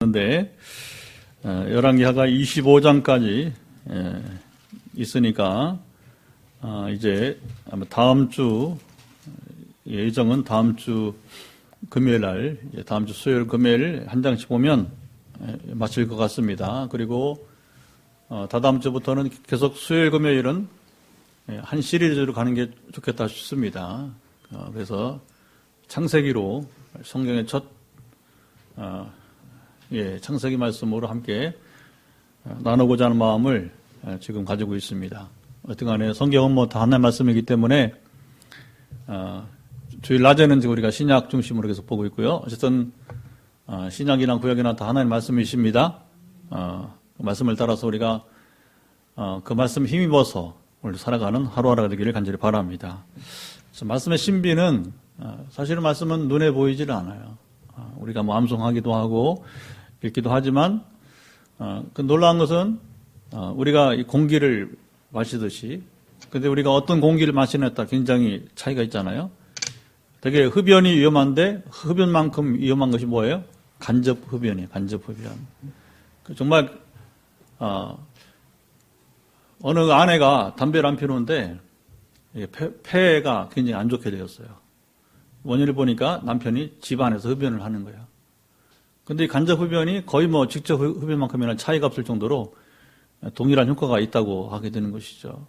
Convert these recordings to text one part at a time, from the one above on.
그런데 열왕기하가 25장까지 있으니까 이제 아마 다음 주 예정은 다음 주 금요일 날, 다음 주 수요일 금요일 한 장씩 보면 마칠 것 같습니다. 그리고 다다음 주부터는 계속 수요일 금요일은 한 시리즈로 가는 게 좋겠다 싶습니다. 그래서 창세기로 성경의 첫 창세기 말씀으로 함께 나누고자 하는 마음을 지금 가지고 있습니다. 어쨌든 성경은 뭐 다 하나의 말씀이기 때문에 주일 낮에는 지금 우리가 신약 중심으로 계속 보고 있고요. 어쨌든 신약이나 구약이나 다 하나의 말씀이십니다. 그 말씀을 따라서 우리가 그 말씀 힘입어서 오늘 살아가는 하루하루가 되기를 간절히 바랍니다. 그래서 말씀의 신비는 사실은 말씀은 눈에 보이질 않아요. 우리가 뭐 암송하기도 하고 읽기도 하지만 그 놀라운 것은 우리가 이 공기를 마시듯이, 근데 우리가 어떤 공기를 마시느냐에 따라 굉장히 차이가 있잖아요. 되게 흡연이 위험한데 흡연만큼 위험한 것이 뭐예요? 간접 흡연이에요. 간접 흡연. 정말 어느 아내가 담배를 안 피우는데 폐가 굉장히 안 좋게 되었어요. 원인을 보니까 남편이 집 안에서 흡연을 하는 거예요. 근데 이 간접 흡연이 거의 뭐 직접 흡연만큼이나 차이가 없을 정도로 동일한 효과가 있다고 하게 되는 것이죠.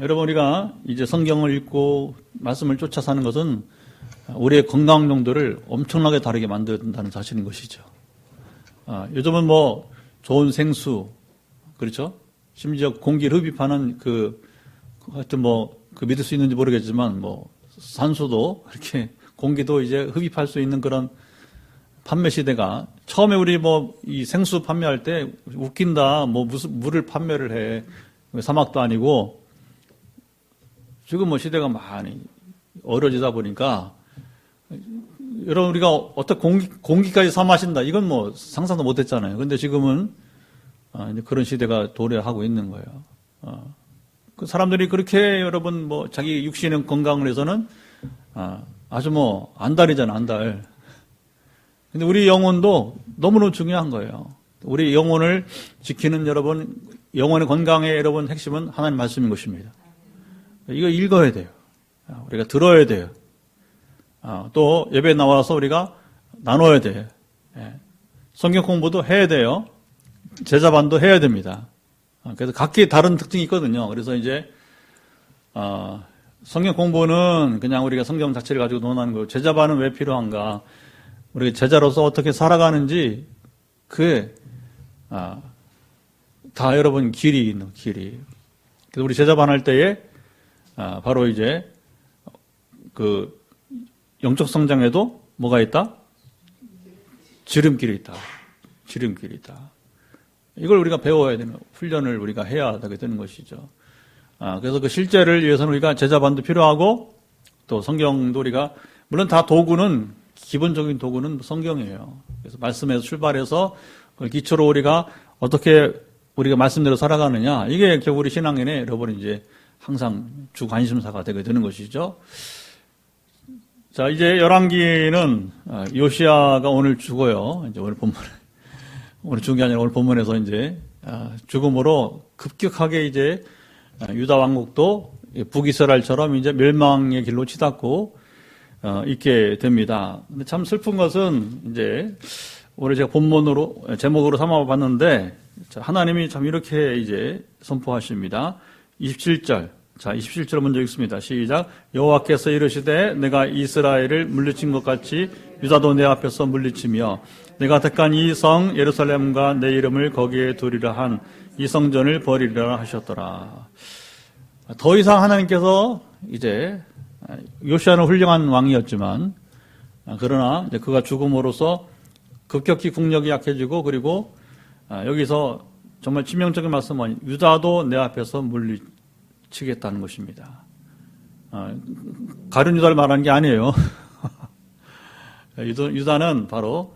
여러분, 우리가 이제 성경을 읽고 말씀을 쫓아 사는 것은 우리의 건강 정도를 엄청나게 다르게 만든다는 사실인 것이죠. 요즘은 뭐 좋은 생수, 그렇죠? 심지어 공기를 흡입하는 하여튼 그 믿을 수 있는지 모르겠지만 산소도 이렇게 공기도 이제 흡입할 수 있는 그런 판매 시대가, 처음에 우리 이 생수 판매할 때 웃긴다, 무슨 물을 판매를 해. 사막도 아니고, 지금 시대가 많이 어려지다 보니까, 여러분, 우리가 어떻게 공기까지 사 마신다, 이건 상상도 못 했잖아요. 근데 지금은 이제 그런 시대가 도래하고 있는 거예요. 그 사람들이 그렇게 여러분 자기 육신의 건강을 위해서는 아주 안달이잖아, 안달. 근데 우리 영혼도 너무너무 중요한 거예요. 우리 영혼을 지키는 여러분, 영혼의 건강의 여러분 핵심은 하나님 말씀인 것입니다. 이거 읽어야 돼요. 우리가 들어야 돼요. 또 예배에 나와서 우리가 나눠야 돼요. 성경 공부도 해야 돼요. 제자반도 해야 됩니다. 그래서 각기 다른 특징이 있거든요. 그래서 이제 성경 공부는 그냥 우리가 성경 자체를 가지고 논하는 거고, 제자반은 왜 필요한가? 우리가 제자로서 어떻게 살아가는지 그게 다 여러분 길이 있는 길이. 그래서 우리 제자반 할 때에 바로 이제 그 영적 성장에도 뭐가 있다? 지름길이 있다. 지름길이 있다. 이걸 우리가 배워야 되는, 훈련을 우리가 해야 되게 되는 것이죠. 그래서 그 실제를 위해서는 우리가 제자반도 필요하고, 또 성경도 우리가, 물론 다 도구는, 기본적인 도구는 성경이에요. 그래서 말씀에서 출발해서 그걸 기초로 우리가 어떻게 우리가 말씀대로 살아가느냐, 이게 결국 우리 신앙인의 여러분 이제 항상 주 관심사가 되게 되는 것이죠. 자, 이제 열왕기는 요시야가 오늘 죽어요. 이제 오늘 죽은 게 아니라 오늘 본문에서 이제 죽음으로 급격하게 이제 유다 왕국도 북이스라엘처럼 이제 멸망의 길로 치닫고 있게 됩니다. 근데 참 슬픈 것은 이제 오늘 제가 본문으로 제목으로 삼아봤는데, 하나님이 참 이렇게 이제 선포하십니다. 27절. 자, 27절 먼저 읽습니다. 시작. 여호와께서 이르시되 내가 이스라엘을 물리친 것 같이 유다도 내 앞에서 물리치며 내가 택한 이 성 예루살렘과 내 이름을 거기에 두리라 한 이 성전을 버리리라 하셨더라. 더 이상 하나님께서 이제 요시야는 훌륭한 왕이었지만, 그러나 이제 그가 죽음으로써 급격히 국력이 약해지고, 그리고 여기서 정말 치명적인 말씀은 유다도 내 앞에서 물리치겠다는 것입니다. 가룟 유다를 말하는 게 아니에요. 유다는 바로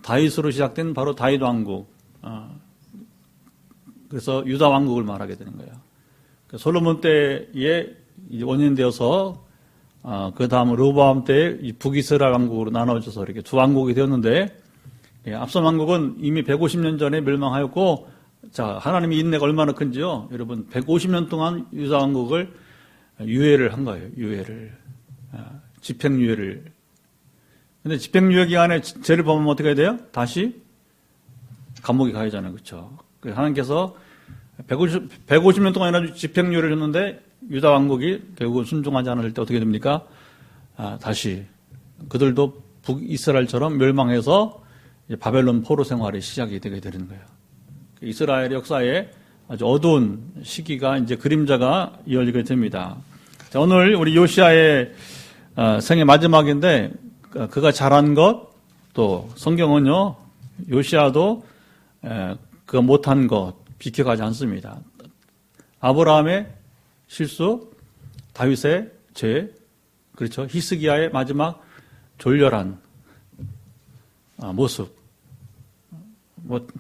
다윗으로 시작된 바로 다윗 왕국. 그래서 유다 왕국을 말하게 되는 거예요. 솔로몬 때에 원인되어서 그 다음 르호보암 때 북이스라엘 왕국으로 나눠져서 이렇게 두 왕국이 되었는데, 앞선 왕국은 이미 150년 전에 멸망하였고, 자, 하나님의 인내가 얼마나 큰지요. 여러분, 150년 동안 유다 왕국을 유예를 한 거예요. 유예를. 집행유예를. 근데 집행유예 기간에 죄를 범하면 어떻게 해야 돼요? 다시 감옥에 가야 하잖아요. 그렇죠? 하나님께서 150년 동안이나 집행유예를 줬는데 유다 왕국이 결국은 순종하지 않을 때 어떻게 됩니까? 다시 그들도 북이스라엘처럼 멸망해서 이제 바벨론 포로 생활이 시작이 되게 되는 거예요. 이스라엘 역사에 아주 어두운 시기가 이제 그림자가 이어지게 됩니다. 자, 오늘 우리 요시아의 생애 마지막인데 그가 잘한 것, 또 성경은요 요시아도 그가 못한 것 비켜가지 않습니다. 아브라함의 실수, 다윗의 죄, 그렇죠. 히스기야의 마지막 졸렬한 모습,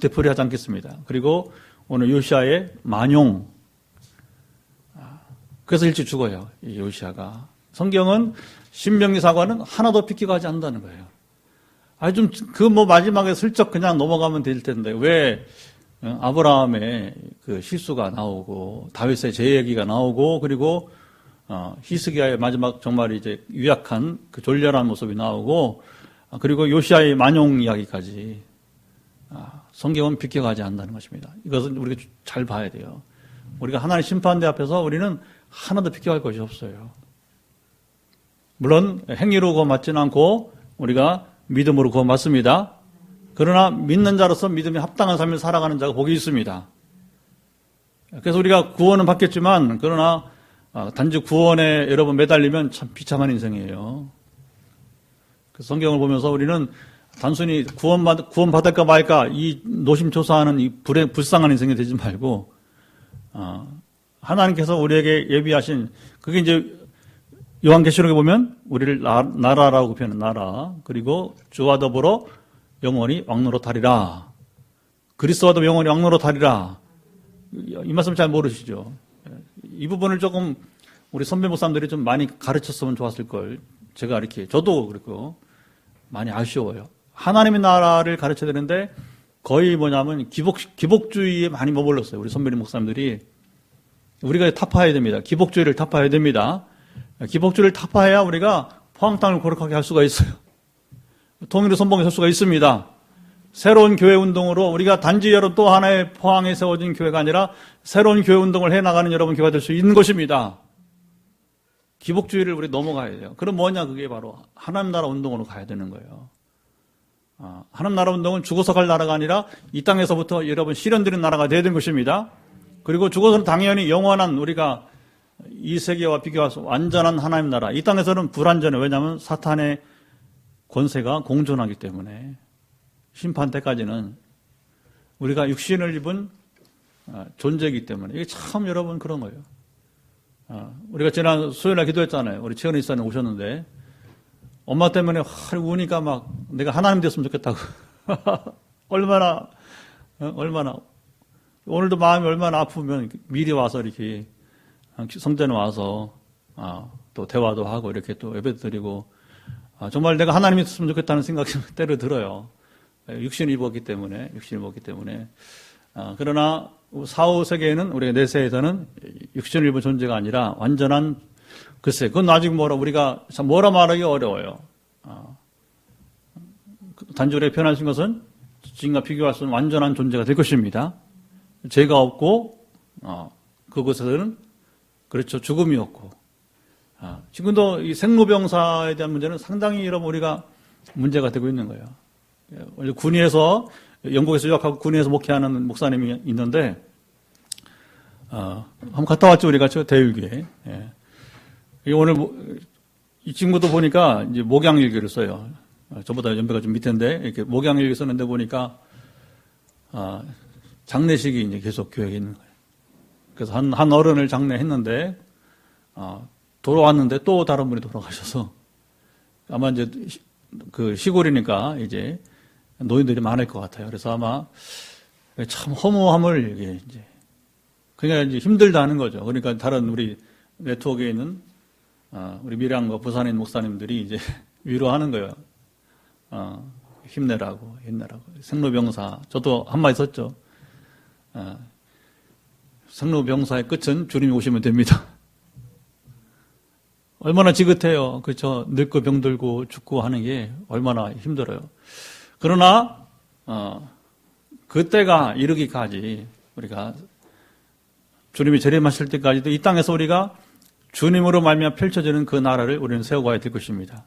되풀이하지 않겠습니다. 그리고 오늘 요시아의 만용, 그래서 일찍 죽어요. 이 요시아가. 성경은 신명기 사과는 하나도 비켜가지 않는다는 거예요. 좀 마지막에 슬쩍 그냥 넘어가면 될 텐데 왜 아브라함의 그 실수가 나오고 다윗의 죄 얘기가 나오고 그리고 히스기야의 마지막 정말 이제 유약한 그 졸렬한 모습이 나오고 그리고 요시아의 만용 이야기까지 성경은 비켜가지 않는다는 것입니다. 이것은 우리가 잘 봐야 돼요. 우리가 하나님의 심판대 앞에서 우리는 하나도 비켜갈 것이 없어요. 물론 행위로 구원받지는 않고 우리가 믿음으로 구원받습니다. 그러나 믿는 자로서 믿음이 합당한 삶을 살아가는 자가 복이 있습니다. 그래서 우리가 구원은 받겠지만 그러나 단지 구원에 여러분 매달리면 참 비참한 인생이에요. 그래서 성경을 보면서 우리는 단순히 구원받을까 말까 이 노심초사하는 이 불쌍한 인생이 되지 말고 하나님께서 우리에게 예비하신 그게 이제 요한계시록에 보면 우리를 나라라고 표현한 나라 그리고 주와 더불어 영원히 왕노릇하리라. 그리스도와도 영원히 왕노릇하리라. 이 말씀 잘 모르시죠? 이 부분을 조금 우리 선배 목사님들이 좀 많이 가르쳤으면 좋았을 걸. 제가 이렇게 저도 그렇고 많이 아쉬워요. 하나님의 나라를 가르쳐야 되는데 거의 뭐냐면 기복주의에 많이 머물렀어요. 우리 선배님 목사님들이. 우리가 타파해야 됩니다. 기복주의를 타파해야 됩니다. 기복주의를 타파해야 우리가 포항 땅을 거룩하게 할 수가 있어요. 통일의 선봉에 설 수가 있습니다. 새로운 교회 운동으로 우리가 단지 여러분 또 하나의 포항에 세워진 교회가 아니라 새로운 교회 운동을 해나가는 여러분 교회가 될 수 있는 것입니다. 기복주의를 우리 넘어가야 돼요. 그럼 뭐냐? 그게 바로 하나님 나라 운동으로 가야 되는 거예요. 하나님 나라 운동은 죽어서 갈 나라가 아니라 이 땅에서부터 여러분 실현되는 나라가 되어야 되는 것입니다. 그리고 죽어서는 당연히 영원한 우리가 이 세계와 비교해서 완전한 하나님 나라. 이 땅에서는 불완전해요. 왜냐하면 사탄의 권세가 공존하기 때문에 심판 때까지는 우리가 육신을 입은 존재이기 때문에 이게 참 여러분 그런 거예요. 우리가 지난 수요일날 기도했잖아요. 우리 최은희 집사님 오셨는데 엄마 때문에 우니까 막 내가 하나님 됐으면 좋겠다고 얼마나 오늘도 마음이 얼마나 아프면 미리 와서 이렇게 성전에 와서 또 대화도 하고 이렇게 또 예배도 드리고 정말 내가 하나님이 됐으면 좋겠다는 생각이 때로 들어요. 육신을 입었기 때문에 그러나 4, 5세계에는 우리가 내세에서는 육신을 입은 존재가 아니라 완전한 글쎄 그건 아직 우리가 참 뭐라 말하기 어려워요. 단지 우리가 표현하신 것은 지금과 비교할 수 없는 완전한 존재가 될 것입니다. 죄가 없고 그곳에서는 그렇죠 죽음이 없고 지금도 이 생로병사에 대한 문제는 상당히 여러분 우리가 문제가 되고 있는 거예요. 원래 군위에서 영국에서 유학하고 군위에서 목회하는 목사님이 있는데 한번 갔다 왔죠 우리가 저 대율교회. 오늘 이 친구도 보니까 이제 목양일기를 써요. 저보다 연배가 좀 밑인데 이렇게 목양일기 썼는데 보니까 장례식이 이제 계속 교회에 있는 거예요. 그래서 한 어른을 장례했는데 돌아왔는데 또 다른 분이 돌아가셔서 아마 이제 그 시골이니까 이제 노인들이 많을 것 같아요. 그래서 아마 참 허무함을 이게 이제 그러니까 이제 힘들다는 거죠. 그러니까 다른 우리 네트워크에 있는 우리 밀양과 부산에 있는 목사님들이 이제 위로하는 거예요. 힘내라고. 생로병사. 저도 한 마디 썼죠. 생로병사의 끝은 주님이 오시면 됩니다. 얼마나 지긋해요. 그렇죠. 늙고 병들고 죽고 하는 게 얼마나 힘들어요. 그러나 그때가 이르기까지 우리가 주님이 재림하실 때까지도 이 땅에서 우리가 주님으로 말미암아 펼쳐지는 그 나라를 우리는 세워가야 될 것입니다.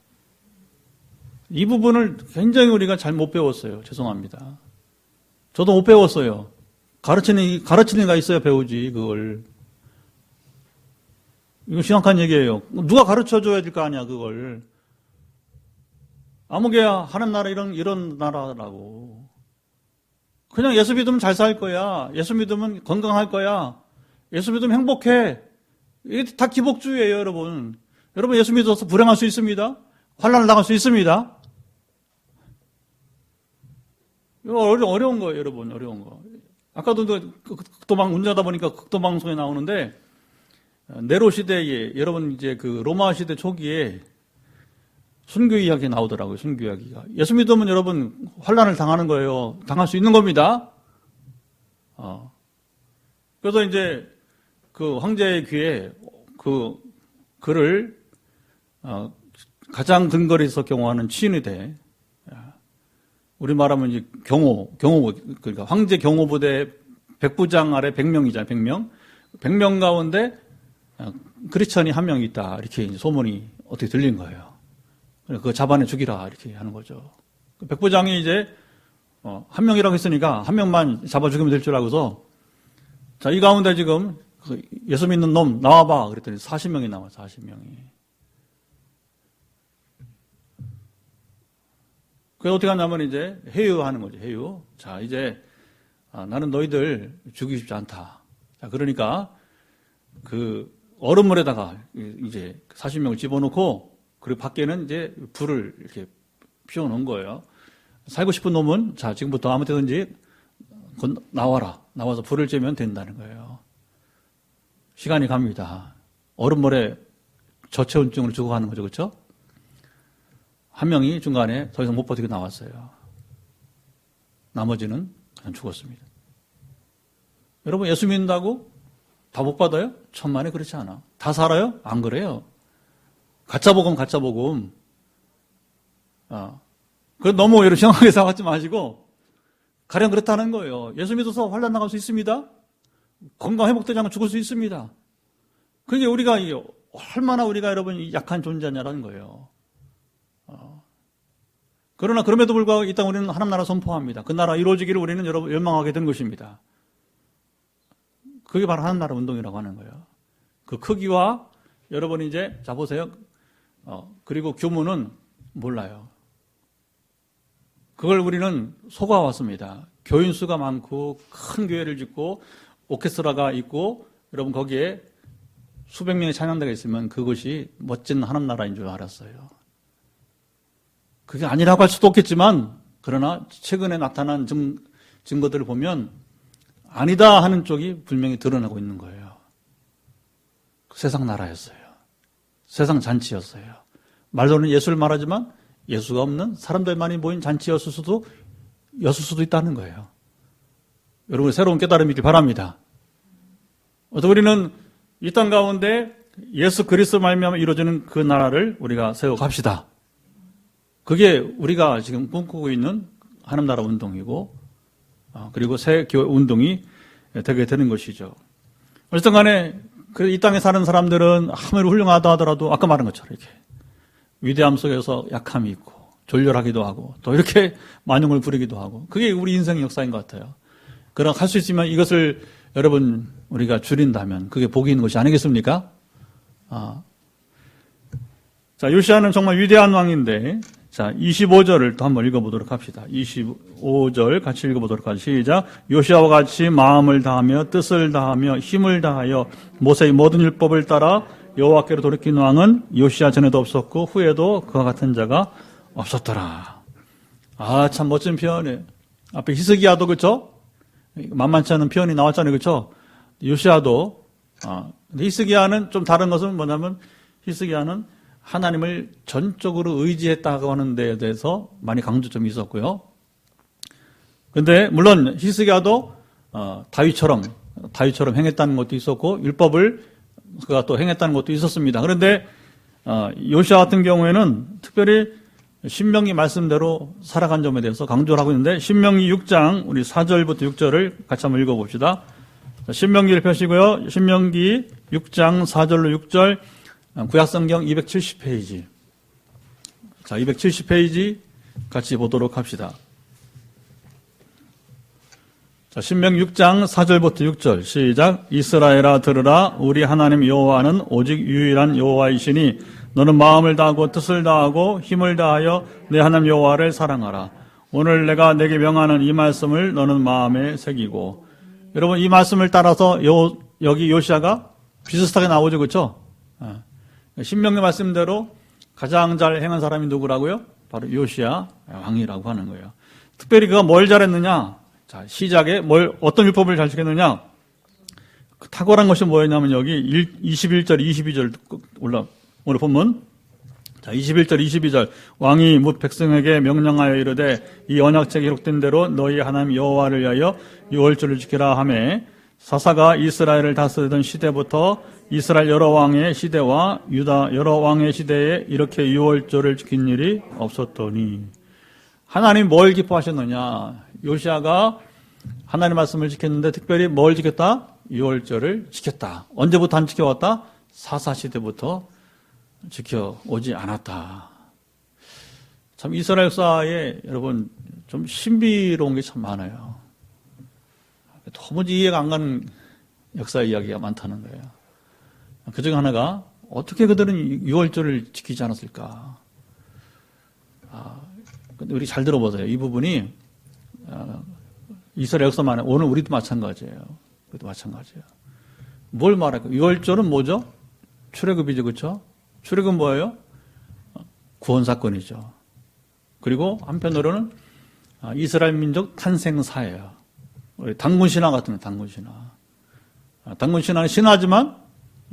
이 부분을 굉장히 우리가 잘 못 배웠어요. 죄송합니다. 저도 못 배웠어요. 가르치는 이가 있어야 배우지, 그걸. 이거 심각한 얘기예요. 누가 가르쳐 줘야 될 거 아니야, 그걸. 아무개야, 하는 나라, 이런 나라라고. 그냥 예수 믿으면 잘 살 거야. 예수 믿으면 건강할 거야. 예수 믿으면 행복해. 이게 다 기복주의예요, 여러분. 여러분, 예수 믿어서 불행할 수 있습니다. 환난을 당할 수 있습니다. 이거 어려운 거예요, 여러분. 어려운 거. 아까도 극도방 운전하다 보니까 극도방송에 나오는데 네로 시대에 여러분 이제 그 로마 시대 초기에 순교 이야기 나오더라고요. 순교 이야기가. 예수 믿으면 여러분 환난을 당하는 거예요. 당할 수 있는 겁니다. 그래서 이제 그 황제의 귀에 그 그를 가장 근거리에서 경호하는 치인의대. 우리 말하면 이제 경호부, 그러니까 황제 경호부대 백부장 아래 100명이잖아요, 100명. 100명 가운데 크리스천이 한 명 있다. 이렇게 이제 소문이 어떻게 들린 거예요. 그거 잡아내 죽이라. 이렇게 하는 거죠. 백부장이 이제, 한 명이라고 했으니까 한 명만 잡아 죽이면 될 줄 알고서, 자, 이 가운데 지금 예수 믿는 놈 나와봐. 그랬더니 40명이 나와, 40명이. 그래서 어떻게 하냐면 이제 회유하는 거죠, 회유. 자, 이제, 나는 너희들 죽이고 싶지 않다. 자, 그러니까 그 얼음물에다가 이제 40명을 집어넣고 그리고 밖에는 이제 불을 이렇게 피워놓은 거예요. 살고 싶은 놈은 자, 지금부터 아무 때든지 나와라. 나와서 불을 쬐면 된다는 거예요. 시간이 갑니다. 얼음물에 저체온증으로 죽어가는 거죠, 그렇죠? 한 명이 중간에 더 이상 못 버티고 나왔어요. 나머지는 그냥 죽었습니다. 여러분, 예수 믿는다고 다 못 받아요? 천만에 그렇지 않아. 다 살아요? 안 그래요. 가짜복음. 그 너무 여러분 심하게 생각하지 마시고 가령 그렇다는 거예요. 예수 믿어서 환난 나갈 수 있습니다. 건강 회복되지 않고 죽을 수 있습니다. 그게 우리가 얼마나 우리가 여러분 약한 존재냐라는 거예요. 그러나 그럼에도 불구하고 이 땅 우리는 하나님 나라 선포합니다. 그 나라 이루어지기를 우리는 여러분 열망하게 된 것입니다. 그게 바로 하나님 나라 운동이라고 하는 거예요. 그 크기와 여러분이 이제 자 보세요. 그리고 규모는 몰라요. 그걸 우리는 속아왔습니다. 교인 수가 많고 큰 교회를 짓고 오케스트라가 있고 여러분 거기에 수백 명의 찬양대가 있으면 그것이 멋진 하나님 나라인 줄 알았어요. 그게 아니라고 할 수도 없겠지만 그러나 최근에 나타난 증거들을 보면 아니다 하는 쪽이 분명히 드러나고 있는 거예요. 세상 나라였어요. 세상 잔치였어요. 말로는 예수를 말하지만 예수가 없는 사람들만이 모인 잔치였을 수도 있다는 거예요. 여러분 새로운 깨달음이 있길 바랍니다. 우리는 이 땅 가운데 예수 그리스도 말미암아 이루어지는 그 나라를 우리가 세워갑시다. 그게 우리가 지금 꿈꾸고 있는 하나님 나라 운동이고 그리고 새 교회 운동이 되게 되는 것이죠. 어쨌든 간에 이 땅에 사는 사람들은 아무리 훌륭하다 하더라도 아까 말한 것처럼 이렇게 위대함 속에서 약함이 있고 졸렬하기도 하고 또 이렇게 만용을 부리기도 하고 그게 우리 인생 역사인 것 같아요. 그러나 할 수 있으면 이것을 여러분 우리가 줄인다면 그게 복이 있는 것이 아니겠습니까? 자, 요시야는 정말 위대한 왕인데 자, 25절을 또 한번 읽어보도록 합시다. 25절 같이 읽어보도록 하죠. 시작. 요시야와 같이 마음을 다하며 뜻을 다하며 힘을 다하여 모세의 모든 율법을 따라 여호와께로 돌이킨 왕은 요시야 전에도 없었고 후에도 그와 같은 자가 없었더라. 참 멋진 표현이에요. 앞에 히스기야도 그렇죠? 만만치 않은 표현이 나왔잖아요. 그렇죠? 요시야도 근데 히스기야는 좀 다른 것은 뭐냐면 히스기야는 하나님을 전적으로 의지했다고 하는 데에 대해서 많이 강조점이 있었고요. 근데 물론 히스기야도 다윗처럼 행했다는 것도 있었고 율법을 그가 또 행했다는 것도 있었습니다. 그런데 요시야 같은 경우에는 특별히 신명기 말씀대로 살아간 점에 대해서 강조를 하고 있는데, 신명기 6장 우리 4절부터 6절을 같이 한번 읽어봅시다. 신명기를 펴시고요. 신명기 6장 4절로 6절, 구약성경 270페이지. 자, 270페이지 같이 보도록 합시다. 자, 신명기 6장 4절부터 6절 시작. 이스라엘아 들으라. 우리 하나님 여호와는 오직 유일한 여호와이시니 너는 마음을 다하고 뜻을 다하고 힘을 다하여 내 하나님 여호와를 사랑하라. 오늘 내가 내게 명하는 이 말씀을 너는 마음에 새기고. 여러분, 이 말씀을 따라서 여기 요시야가 비슷하게 나오죠, 그렇죠? 신명기 말씀대로 가장 잘 행한 사람이 누구라고요? 바로 요시야 왕이라고 하는 거예요. 특별히 그가 뭘 잘했느냐? 자, 시작에 어떤 율법을 잘 지켰느냐? 그 탁월한 것이 뭐였냐면 여기 21절, 22절 오늘 본문. 자, 21절, 22절. 왕이 뭇 백성에게 명령하여 이르되 이 언약책에 기록된 대로 너희 하나님 여호와를 위하여 유월절을 지키라 하매, 사사가 이스라엘을 다스리던 시대부터 이스라엘 여러 왕의 시대와 유다 여러 왕의 시대에 이렇게 유월절을 지킨 일이 없었더니. 하나님 뭘 기뻐하셨느냐? 요시야가 하나님 말씀을 지켰는데 특별히 뭘 지켰다? 유월절을 지켰다. 언제부터 안 지켜왔다? 사사 시대부터 지켜오지 않았다. 참 이스라엘 역사에 여러분 좀 신비로운 게 참 많아요. 도무지 이해가 안 가는 역사 이야기가 많다는 거예요. 그중 하나가 어떻게 그들은 유월절을 지키지 않았을까? 근데 우리 잘 들어보세요. 이 부분이 이스라엘 역사만 오늘 우리도 마찬가지예요. 우리도 마찬가지예요. 뭘 말할까? 유월절은 뭐죠? 출애굽이죠, 그렇죠? 출애굽은 뭐예요? 구원 사건이죠. 그리고 한편으로는 이스라엘 민족 탄생사예요. 단군 신화 같은 거, 단군 신화. 단군 신화는 신화지만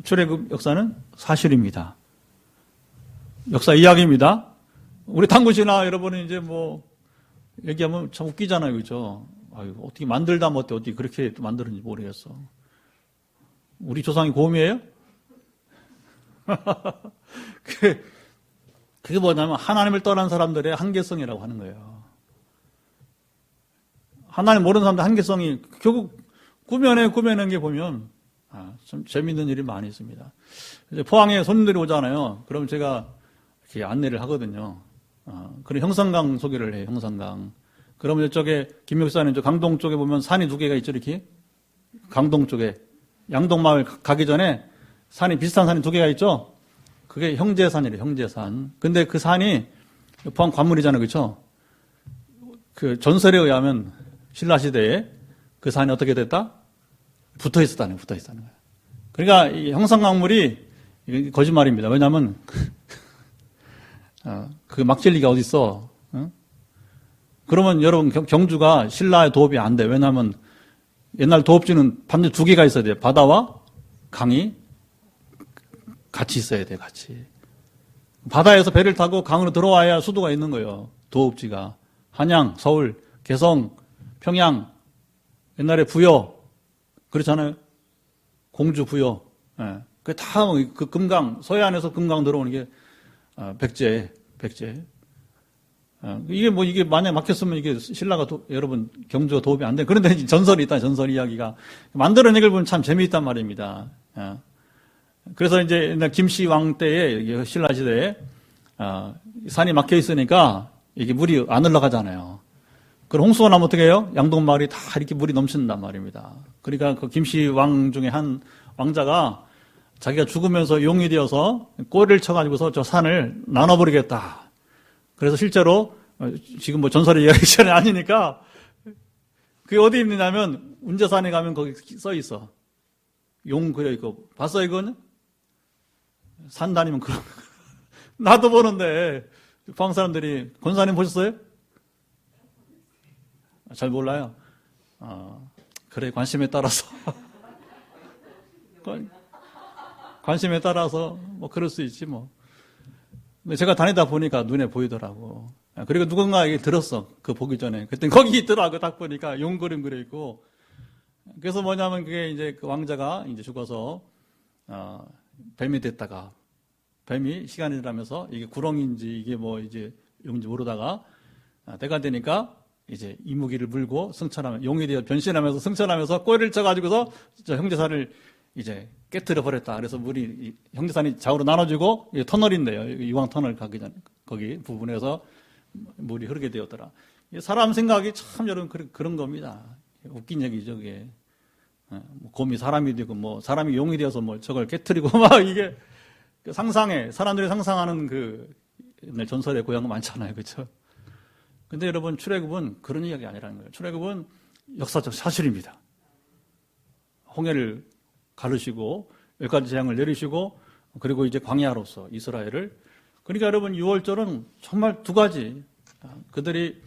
출애굽 역사는 사실입니다. 역사 이야기입니다. 우리 단군 신화 여러분은 이제 뭐 얘기하면 참 웃기잖아요, 그렇죠? 아유, 어떻게 만들다 못해 어떻게 그렇게 만들었는지 모르겠어. 우리 조상이 곰이에요? 그게 뭐냐면 하나님을 떠난 사람들의 한계성이라고 하는 거예요. 하나님 모르는 사람들 한계성이 결국 꾸며낸 게 보면 참 재밌는 일이 많이 있습니다. 이제 포항에 손님들이 오잖아요. 그럼 제가 이렇게 안내를 하거든요. 그런 형산강 소개를 해요. 형산강. 그러면 이쪽에 김목사님 저 강동 쪽에 보면 산이 두 개가 있죠, 이렇게. 강동 쪽에 양동마을 가기 전에 산이 비슷한 산이 두 개가 있죠. 그게 형제산이래요, 형제산. 근데 그 산이 포항 관물이잖아요, 그렇죠? 그 전설에 의하면 신라 시대에 그 산이 어떻게 됐다? 붙어 있었다는 거예요. 그러니까 이 형산강물이 거짓말입니다. 왜냐하면 그 막질리가 어디 있어? 응? 그러면 여러분 경주가 신라의 도읍이 안 돼. 왜냐하면 옛날 도읍지는 반드시 두 개가 있어야 돼요. 바다와 강이 같이 있어야 돼, 같이. 바다에서 배를 타고 강으로 들어와야 수도가 있는 거예요. 도읍지가. 한양, 서울, 개성, 평양, 옛날에 부여, 그렇잖아요. 공주 부여. 예. 그 다 그 금강, 서해안에서 금강 들어오는 게 백제. 이게 만약에 막혔으면 이게 신라가 여러분 경주가 도움이 안 돼. 그런데 전설이 있다, 전설 이야기가. 만들어낸 걸 보면 참 재미있단 말입니다. 예. 그래서 이제 옛날 김씨 왕 때에 신라 시대에 산이 막혀 있으니까 이게 물이 안 올라가잖아요. 그럼 홍수가 나면 어떻게 해요? 양동마을이 다 이렇게 물이 넘친단 말입니다. 그러니까 그 김씨 왕 중에 한 왕자가 자기가 죽으면서 용이 되어서 꼬리를 쳐가지고서 저 산을 나눠버리겠다. 그래서 실제로 지금 뭐 전설의 이야기는 아니니까 그게 어디 있느냐면 운제산에 가면 거기 써 있어. 용 그려 있고. 봤어 이거는? 산 다니면 그런 나도 보는데 포항 사람들이 권사님 보셨어요? 잘 몰라요. 그래 관심에 따라서 관심에 따라서 뭐 그럴 수 있지 뭐. 근데 제가 다니다 보니까 눈에 보이더라고. 그리고 누군가 얘기 들었어. 그 보기 전에. 그때 거기 있더라고. 딱 보니까 용 그림 그려 있고. 그래서 뭐냐면 그게 이제 그 왕자가 이제 죽어서, 뱀이 됐다가, 뱀이 시간이 지나면서 이게 구렁인지 이게 뭐 이제 용인지 모르다가, 때가 되니까 이제 이무기를 물고 승천하면, 용이 되어 변신하면서 승천하면서 꼬리를 쳐가지고서 형제산을 이제 깨트려 버렸다. 그래서 물이, 형제산이 좌우로 나눠지고, 터널인데요. 이왕 터널 가기 전, 거기 부분에서 물이 흐르게 되었더라. 사람 생각이 참 여러분 그런 겁니다. 웃긴 얘기죠, 그게. 곰이 사람이 되고, 뭐, 사람이 용이 되어서 뭐, 저걸 깨트리고, 막, 이게, 상상해. 사람들이 상상하는 전설의 고향은 많잖아요. 그쵸? 근데 여러분, 출애굽은 그런 이야기 아니라는 거예요. 출애굽은 역사적 사실입니다. 홍해를 가르시고, 10가지 재앙을 내리시고, 그리고 이제 광야로서 이스라엘을. 그러니까 여러분, 6월절은 정말 두 가지. 그들이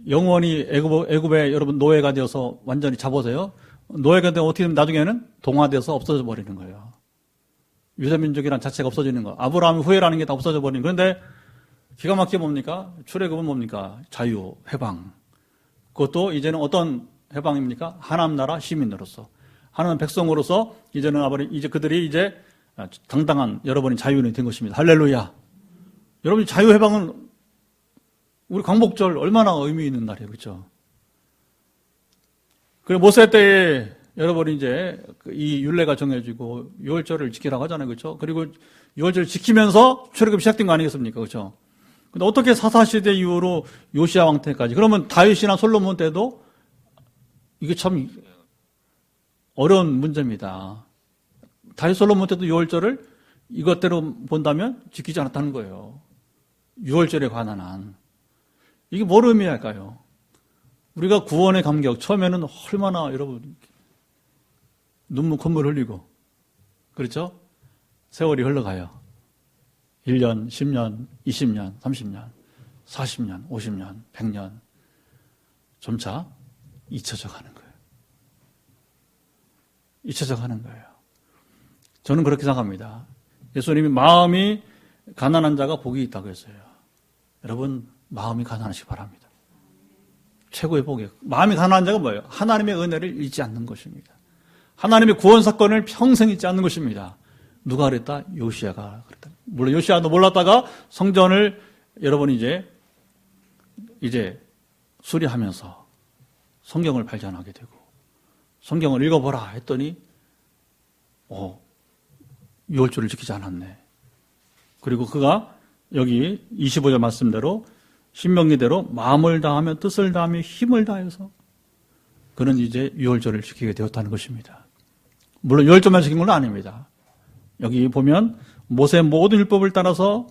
영원히 애굽에 여러분 노예가 되어서 완전히 잡아서요. 노예가 되면 어떻게 되면 나중에는 동화돼서 없어져 버리는 거예요. 유대민족이란 자체가 없어지는 거. 아브라함의 후예라는 게 다 없어져 버리는 거. 그런데 기가 막히게 뭡니까? 출애굽은 뭡니까? 자유, 해방. 그것도 이제는 어떤 해방입니까? 하나님 나라 시민으로서. 하나님 백성으로서 이제는 이제 그들이 이제 당당한 여러분이 자유인이 된 것입니다. 할렐루야. 여러분 자유 해방은 우리 광복절 얼마나 의미 있는 날이에요. 그렇죠? 그리고 모세 때에 여러분이 이제 이 율례가 정해지고 6월절을 지키라고 하잖아요. 그렇죠? 그리고 6월절을 지키면서 출애굽이 시작된 거 아니겠습니까? 그렇죠? 근데 어떻게 사사시대 이후로 요시야 왕 때까지, 그러면 다윗이나 솔로몬 때도 이게 참 어려운 문제입니다. 다윗 솔로몬 때도 6월절을 이것대로 본다면 지키지 않았다는 거예요. 6월절에 관한 한. 이게 뭘 의미할까요? 우리가 구원의 감격, 처음에는 얼마나 여러분, 눈물, 콧물 흘리고, 그렇죠? 세월이 흘러가요. 1년, 10년, 20년, 30년, 40년, 50년, 100년. 점차 잊혀져 가는 거예요. 잊혀져 가는 거예요. 저는 그렇게 생각합니다. 예수님이 마음이 가난한 자가 복이 있다고 했어요. 여러분, 마음이 가난하시기 바랍니다. 최고의 복이에요. 마음이 가난한 자가 뭐예요? 하나님의 은혜를 잊지 않는 것입니다. 하나님의 구원 사건을 평생 잊지 않는 것입니다. 누가 그랬다? 요시야가 그랬다. 물론 요시야도 몰랐다가 성전을 여러분 이제 수리하면서 성경을 발견하게 되고 성경을 읽어보라 했더니 6월절을 지키지 않았네. 그리고 그가 여기 25절 말씀대로 신명기대로 마음을 다하며 뜻을 다하며 힘을 다해서 그는 이제 6월절을 지키게 되었다는 것입니다. 물론 6월절만 지킨 건 아닙니다. 여기 보면 모세의 모든 율법을 따라서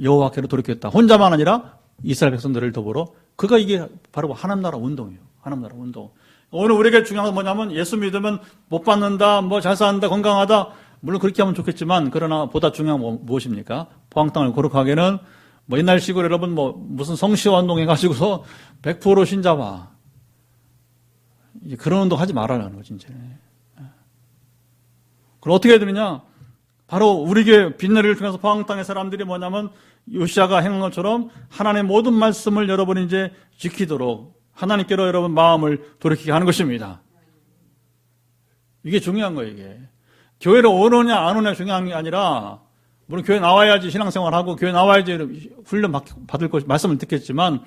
여호와께로 돌이켰다. 혼자만 아니라 이스라엘 백성들을 더불어 그가 이게 바로 하나님 나라 운동이에요. 하나님 나라 운동. 오늘 우리에게 중요한 건 뭐냐면 예수 믿으면 못 받는다, 뭐 잘 산다, 건강하다. 물론 그렇게 하면 좋겠지만 그러나 보다 중요한 건 무엇입니까? 포항땅을 거룩하게는 뭐 옛날식으로 여러분 뭐 무슨 성시화 운동 해가지고서 100% 신자와 그런 운동 하지 말아라는 거지 이제. 그럼 어떻게 해야 되느냐? 바로 우리에게 빛나리를 통해서 포항땅의 사람들이 뭐냐면 요시야가 행한 것처럼 하나님의 모든 말씀을 여러분이 이제 지키도록 하나님께로 여러분 마음을 돌이키게 하는 것입니다. 이게 중요한 거예요, 이게. 교회를 오느냐 안 오느냐 중요한 게 아니라 물론 교회 나와야지 신앙생활하고 교회 나와야지 훈련 받을 것 말씀을 듣겠지만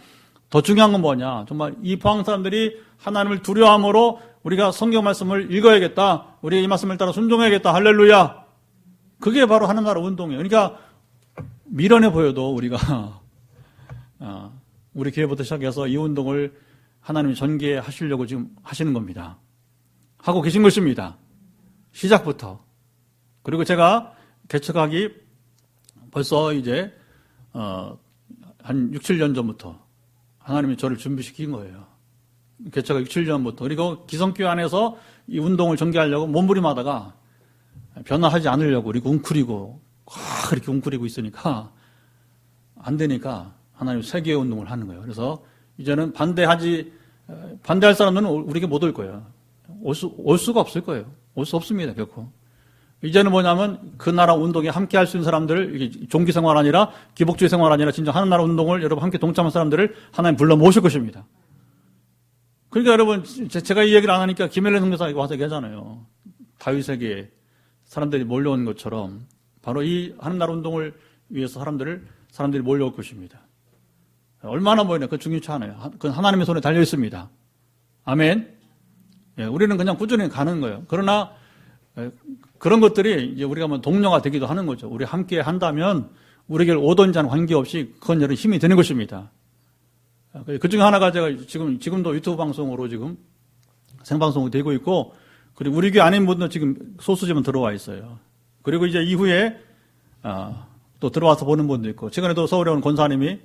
더 중요한 건 뭐냐? 정말 이 포항 사람들이 하나님을 두려워함으로 우리가 성경 말씀을 읽어야겠다. 우리 이 말씀을 따라 순종해야겠다. 할렐루야. 그게 바로 하나님 나라 운동이에요. 그러니까 미련해 보여도 우리가 우리 교회부터 시작해서 이 운동을 하나님이 전개하시려고 지금 하시는 겁니다. 하고 계신 것입니다. 시작부터. 그리고 제가 개척하기 벌써 이제 한 6, 7년 전부터 하나님이 저를 준비시킨 거예요. 개척하기 6, 7년부터. 그리고 기성교회 안에서 이 운동을 전개하려고 몸부림하다가 변화하지 않으려고 그리고 웅크리고 그렇게 웅크리고 있으니까 안 되니까 하나님 세계의 운동을 하는 거예요. 그래서 이제는 반대할 사람들은 우리에게 못 올 거예요. 올 수가 없을 거예요. 올 수 없습니다, 결코. 이제는 뭐냐면 그 나라 운동에 함께 할 수 있는 사람들을, 이게 종기 생활 아니라 기복주의 생활 아니라 진짜 하는 나라 운동을 여러분 함께 동참한 사람들을 하나님 불러 모실 것입니다. 그러니까 여러분, 제가 이 얘기를 안 하니까 김헬래 선교사가 와서 얘기하잖아요. 다윗에게 사람들이 몰려온 것처럼 바로 이 하는 나라 운동을 위해서 사람들이 몰려올 것입니다. 얼마나 모이냐, 그건 중요치 않아요. 그건 하나님의 손에 달려 있습니다. 아멘. 예, 우리는 그냥 꾸준히 가는 거예요. 그러나 그런 것들이 이제 우리가 뭐 동료가 되기도 하는 거죠. 우리 함께 한다면 우리에게 오든지 하는 관계없이 그건 여러분 힘이 되는 것입니다. 그 중에 하나가 제가 지금도 유튜브 방송으로 지금 생방송이 되고 있고, 그리고 우리 교회 아닌 분도 지금 소수지만 들어와 있어요. 그리고 이제 이후에 또 들어와서 보는 분도 있고, 최근에도 서울에 온 권사님이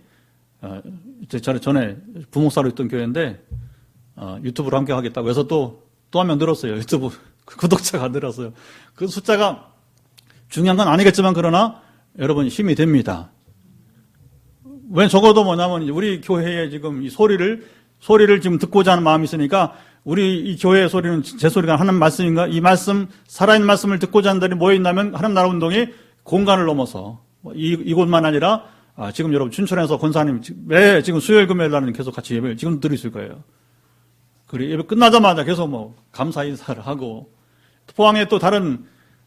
전에 부목사로 있던 교회인데 유튜브로 함께 하겠다고 해서 또 한 명 늘었어요. 유튜브 구독자가 늘었어요. 그 숫자가 중요한 건 아니겠지만 그러나 여러분 힘이 됩니다. 왜 적어도 뭐냐면 우리 교회에 지금 이 소리를 지금 듣고자 하는 마음이 있으니까 우리 이 교회의 소리는 제 소리가 하는 말씀인가? 이 말씀, 살아있는 말씀을 듣고자 하는 분들이 모여있다면 하나님 나라 운동이 공간을 넘어서 이곳만 아니라 지금 여러분 춘천에서 권사님 매 지금 수요일 금요일 날은 계속 같이 예배를 지금 드리실 거예요. 그리고 예배 끝나자마자 계속 뭐 감사 인사를 하고, 포항에 또 다른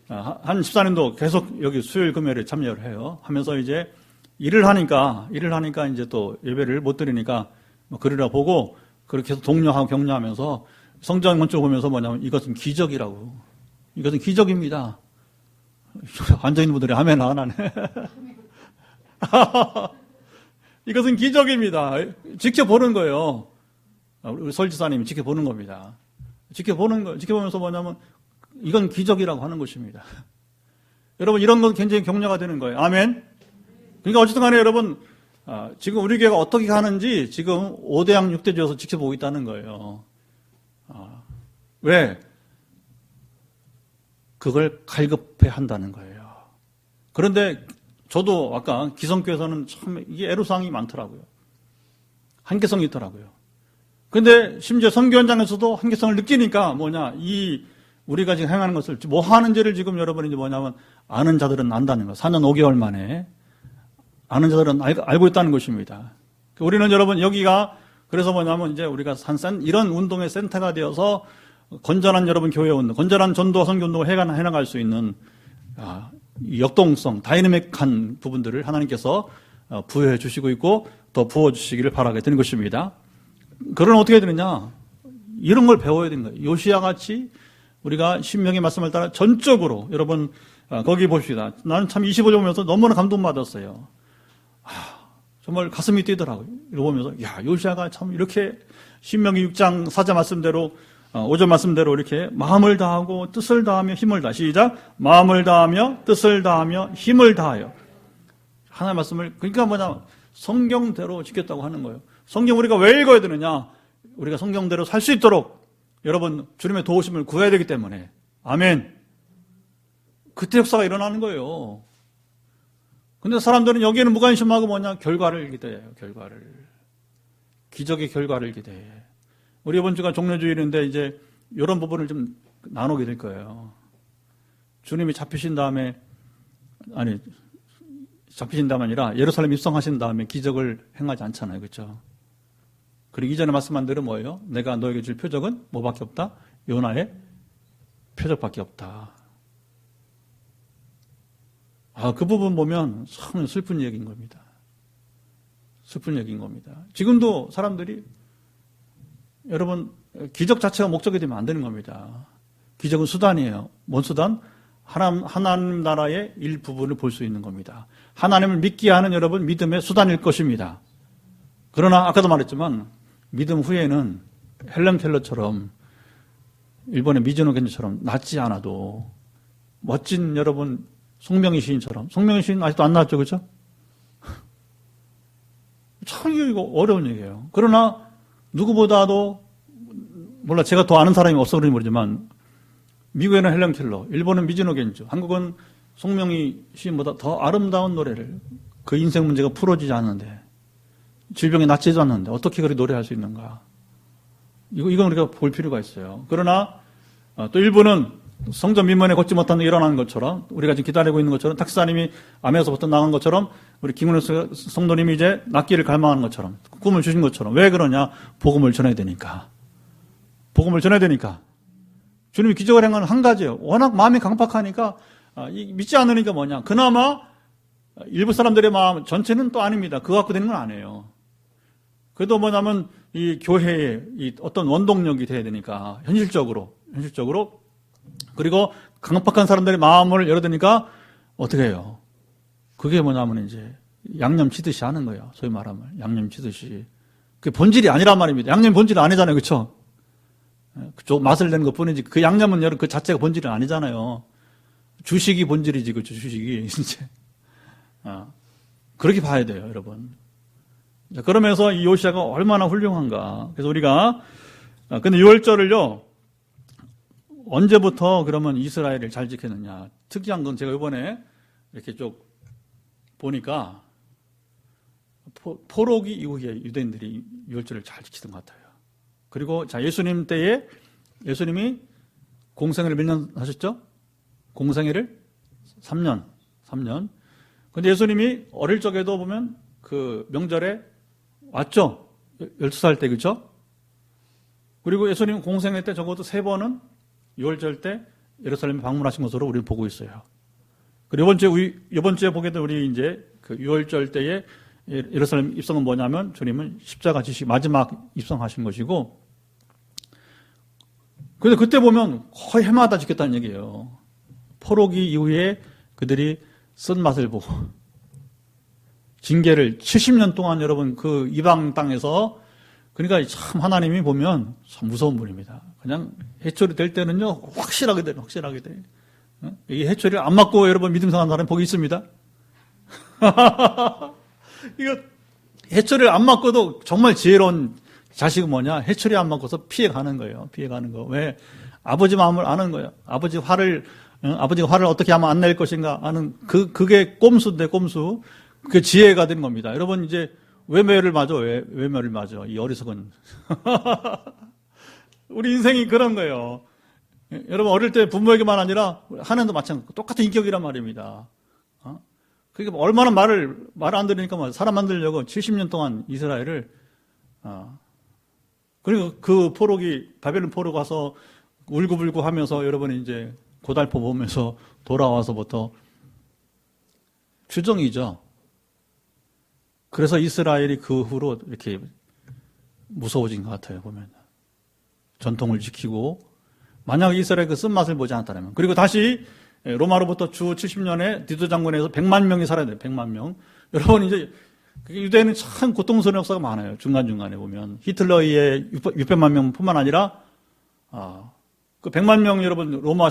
한 집사님도 계속 여기 수요일 금요일에 참여를 해요. 하면서 이제 일을 하니까 이제 또 예배를 못 드리니까 뭐 그러라 보고 그렇게 계속 독려하고 격려하면서 성경 먼저 보면서 뭐냐면 이것은 기적이라고. 이것은 기적입니다. 앉아있는 분들이 아멘 안 하네. 이것은 기적입니다. 지켜보는 거예요. 우리 설지사님이 지켜보는 겁니다. 지켜보면서 뭐냐면 이건 기적이라고 하는 것입니다. 여러분 이런 건 굉장히 격려가 되는 거예요. 아멘. 그러니까 어쨌든 간에 여러분 지금 우리 교회가 어떻게 가는지 지금 5대양 6대주에서 지켜보고 있다는 거예요. 왜? 그걸 갈급해 한다는 거예요. 그런데 저도 아까 기성교에서는 참 이게 애로사항이 많더라고요. 한계성이 있더라고요. 근데 심지어 선교 현장에서도 한계성을 느끼니까 우리가 지금 행하는 것을 뭐 하는지를 지금 여러분이 뭐냐면 아는 자들은 안다는 거. 4년 5개월 만에 아는 자들은 알고 있다는 것입니다. 우리는 여러분 여기가 그래서 뭐냐면 이제 우리가 이런 운동의 센터가 되어서 건전한 여러분 교회 운동, 건전한 전도와 선교 운동을 해나갈 수 있는 역동성, 다이내믹한 부분들을 하나님께서 부여해 주시고 있고 더 부어 주시기를 바라게 되는 것입니다. 그러면 어떻게 되느냐? 이런 걸 배워야 되는 거예요. 요시야 같이 우리가 신명의 말씀을 따라 전적으로 여러분 거기 봅시다. 나는 참 25절 보면서 너무나 감동받았어요. 정말 가슴이 뛰더라고요. 이거 보면서 요시야가 참 이렇게 신명기 6장 4절 말씀대로 5절 말씀대로 이렇게 마음을 다하고 뜻을 다하며 힘을 다하. 시작. 마음을 다하며 뜻을 다하며 힘을 다하여. 하나의 말씀을 그러니까 성경대로 지켰다고 하는 거예요. 성경 우리가 왜 읽어야 되느냐? 우리가 성경대로 살 수 있도록 여러분 주님의 도우심을 구해야 되기 때문에. 아멘. 그때 역사가 일어나는 거예요. 근데 사람들은 여기에는 무관심하고 결과를 기대해요. 결과를. 기적의 결과를 기대해. 우리 이번 주가 종료주일인데 이제 이런 부분을 좀 나누게 될 거예요. 주님이 잡히신 다음에 아니라 예루살렘 입성하신 다음에 기적을 행하지 않잖아요. 그렇죠? 그리고 이전에 말씀한 대로 뭐예요? 내가 너에게 줄 표적은 뭐밖에 없다? 요나의 표적밖에 없다. 그 부분 보면 참 슬픈 얘기인 겁니다. 슬픈 얘기인 겁니다. 지금도 사람들이 여러분 기적 자체가 목적이 되면 안 되는 겁니다. 기적은 수단이에요. 뭔 수단? 하나님 나라의 일부분을 볼 수 있는 겁니다. 하나님을 믿게 하는 여러분 믿음의 수단일 것입니다. 그러나 아까도 말했지만 믿음 후에는 헬렌 켈러처럼 일본의 미즈노 겐지처럼 낫지 않아도 멋진 여러분 송명희 시인처럼 송명희 시인 아직도 안 나왔죠, 그렇죠? 참 이거 어려운 얘기예요. 그러나 누구보다도 제가 더 아는 사람이 없어 그런지 모르지만 미국에는 헬렌 켈러, 일본은 미즈노 겐지, 한국은 송명희 시인보다 더 아름다운 노래를 그 인생 문제가 풀어지지 않는데 질병에 낫지도 않는데 어떻게 그렇게 노래할 수 있는가? 이건 우리가 볼 필요가 있어요. 그러나 또 일본은 성전 민문에 걷지 못하는 일어나는 것처럼, 우리가 지금 기다리고 있는 것처럼, 탁사님이 암에서부터 나간 것처럼, 우리 김은혜 성도님이 이제 낫기를 갈망하는 것처럼, 꿈을 주신 것처럼. 왜 그러냐? 복음을 전해야 되니까. 복음을 전해야 되니까. 주님이 기적을 행하는 한 가지예요. 워낙 마음이 강팍하니까, 믿지 않으니까 뭐냐? 그나마 일부 사람들의 마음 전체는 또 아닙니다. 그거 갖고 되는 건 아니에요. 그래도 뭐냐면 이 교회의 이 어떤 원동력이 돼야 되니까 현실적으로 그리고 강팍한 사람들의 마음을 열어두니까 어떻게 해요? 그게 뭐냐면 이제 양념 치듯이 하는 거예요. 소위 말하면 양념 치듯이. 그게 본질이 아니란 말입니다. 양념 본질은 아니잖아요, 그렇죠? 그쪽 맛을 내는 것뿐이지 그 양념은 여러분 그 자체가 본질은 아니잖아요. 주식이 본질이지, 그렇죠? 주식이 이제 그렇게 봐야 돼요, 여러분. 자, 그러면서 이 요시아가 얼마나 훌륭한가. 그래서 우리가 근데 6월절을요 언제부터 그러면 이스라엘을 잘 지켰느냐. 특이한 건 제가 이번에 이렇게 쭉 보니까 포로기 이후에 유대인들이 6월절을 잘 지키던 것 같아요. 그리고 자, 예수님 때에 예수님이 공생애를 몇 년 하셨죠? 공생애를 3년. 근데 예수님이 어릴 적에도 보면 그 명절에 왔죠? 12살 때, 그렇죠? 그리고 예수님 공생애 때 적어도 3번은 6월절 때 예루살렘에 방문하신 것으로 우리는 보고 있어요. 그리고 이번 주에 보게 된 우리 이제 그 6월절 때에 예루살렘 입성은 뭐냐면 주님은 십자가 지시 마지막 입성하신 것이고, 근데 그때 보면 거의 해마다 지켰다는 얘기예요. 포로기 이후에 그들이 쓴맛을 보고 징계를 70년 동안 여러분 그 이방 땅에서, 그러니까 참 하나님이 보면 참 무서운 분입니다. 그냥 해초리 될 때는요 확실하게 돼. 이 해초리를 안 맞고 여러분 믿음 상한 사람이 복이 있습니다. 이거 해초리를 안 맞고도 정말 지혜로운 자식은 뭐냐? 해초리 안 맞고서 피해가는 거예요. 피해가는 거. 왜? 아버지 마음을 아는 거예요. 아버지가 화를 어떻게 하면 안 낼 것인가 아는 그게 꼼수인데 꼼수. 그게 지혜가 되는 겁니다. 여러분 이제 외매를 맞아. 외매를 맞아. 이 어리석은. 우리 인생이 그런 거예요. 여러분 어릴 때 부모에게만 아니라 하나님도 마찬가지고 똑같은 인격이란 말입니다. 그게 얼마나 말을 안 들으니까 사람 만들려고 70년 동안 이스라엘을 그리고 그 포로기 바벨론 포로 가서 울고불고 하면서 여러분이 이제 고달퍼 보면서 돌아와서부터 추정이죠. 그래서 이스라엘이 그 후로 이렇게 무서워진 것 같아요, 보면. 전통을 지키고, 만약 이스라엘 그 쓴맛을 보지 않았다면. 그리고 다시 로마로부터 주 70년에 디도 장군에서 100만 명이 살아야 돼요, 100만 명. 여러분 이제, 유대인은 참 고통스러운 역사가 많아요, 중간중간에 보면. 히틀러의 600만 명 뿐만 아니라, 그 100만 명 여러분 로마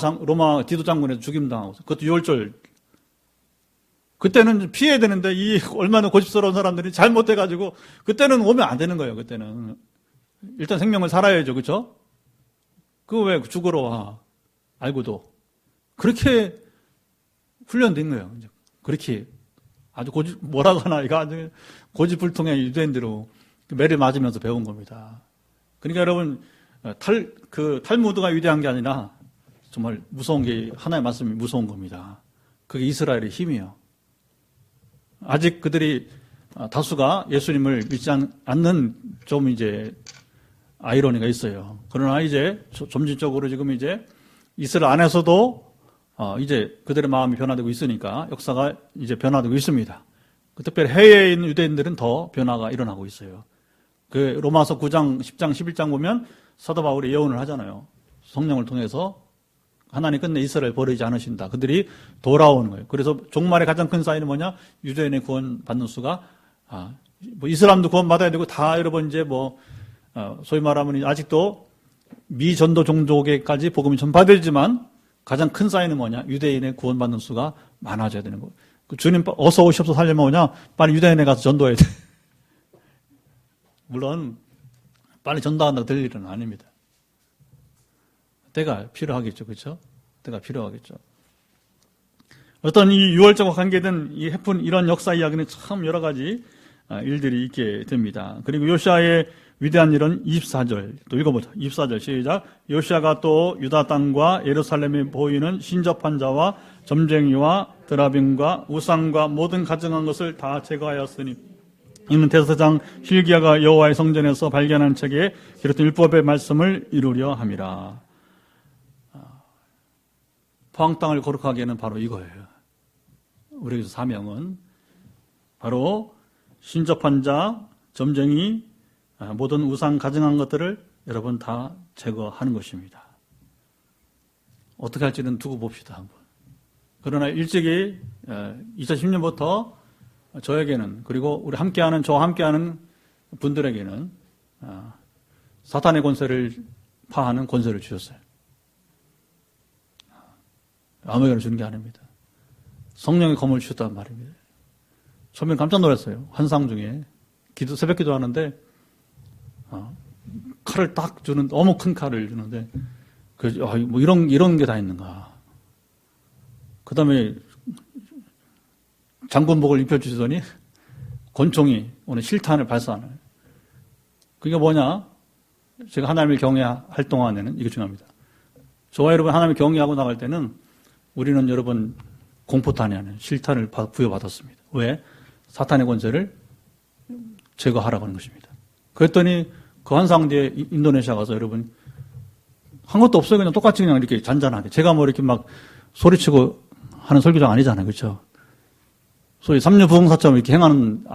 디도 장군에서 죽임당하고, 그것도 6월절. 그때는 피해야 되는데 이 얼마나 고집스러운 사람들이 잘못해가지고 그때는 오면 안 되는 거예요. 그때는 일단 생명을 살아야죠, 그렇죠? 그거 왜 죽으러 와? 알고도 그렇게 훈련된 거예요. 그렇게 아주 뭐라고 하나 이거 아주 고집불통의 유대인대로 매를 맞으면서 배운 겁니다. 그러니까 여러분 탈무드가 위대한 게 아니라 정말 무서운 게 하나의 말씀이 무서운 겁니다. 그게 이스라엘의 힘이에요. 아직 그들이 다수가 예수님을 믿지 않는 좀 이제 아이러니가 있어요. 그러나 이제 점진적으로 지금 이제 이스라엘 안에서도 이제 그들의 마음이 변화되고 있으니까 역사가 이제 변화되고 있습니다. 특별히 해외에 있는 유대인들은 더 변화가 일어나고 있어요. 그 로마서 9장, 10장, 11장 보면 사도 바울이 예언을 하잖아요. 성령을 통해서 하나님 끝내 이스라엘 버리지 않으신다. 그들이 돌아오는 거예요. 그래서 종말의 가장 큰 사인은 뭐냐? 유대인의 구원 받는 수가, 뭐 이슬람도 구원 받아야 되고, 다 여러분 이제 소위 말하면 아직도 미전도 종족에까지 복음이 전파되지만, 가장 큰 사인은 뭐냐? 유대인의 구원 받는 수가 많아져야 되는 거예요. 주님 어서 오시옵소서 하려면 뭐냐? 빨리 유대인에 가서 전도해야 돼. 물론, 빨리 전도한다고 될 일은 아닙니다. 때가 필요하겠죠. 그렇죠? 때가 필요하겠죠. 어떤 이 유월절과 관계된 이 해픈 이런 역사 이야기는 참 여러 가지 일들이 있게 됩니다. 그리고 요시아의 위대한 일은 24절 또 읽어보자. 24절 시작. 요시아가 또 유다 땅과 예루살렘에 보이는 신접한 자와 점쟁이와 드라빔과 우상과 모든 가증한 것을 다 제거하였으니 이는 대제사장 hil기야가 여호와의 성전에서 발견한 책에 기록된 율법의 말씀을 이루려 함이라. 포항 땅을 거룩하게는 바로 이거예요. 우리의 사명은 바로 신접한 자, 점쟁이, 모든 우상 가증한 것들을 여러분 다 제거하는 것입니다. 어떻게 할지는 두고 봅시다 한번. 그러나 일찍이 2010년부터 저에게는 그리고 우리 함께하는 저와 함께하는 분들에게는 사탄의 권세를 파하는 권세를 주셨어요. 아무에게나 주는 게 아닙니다. 성령의 검을 주셨단 말입니다. 처음엔 깜짝 놀랐어요. 환상 중에 새벽 기도하는데 칼을 딱 주는 너무 큰 칼을 주는데 뭐 이런 게 다 있는가. 그 다음에 장군복을 입혀주시더니 권총이 오늘 실탄을 발사하는. 그게 뭐냐? 제가 하나님을 경외할 동안에는 이게 중요합니다. 저와 여러분 하나님을 경외하고 나갈 때는 우리는 여러분 공포탄이 아니라 실탄을 부여받았습니다. 왜? 사탄의 권세를 제거하라고 하는 것입니다. 그랬더니 그 환상 뒤에 인도네시아 가서 여러분 한 것도 없어요. 그냥 똑같이 그냥 이렇게 잔잔하게. 제가 뭐 이렇게 막 소리치고 하는 설교장 아니잖아요. 그렇죠? 소위 삼류부흥사처럼 이렇게 행하는,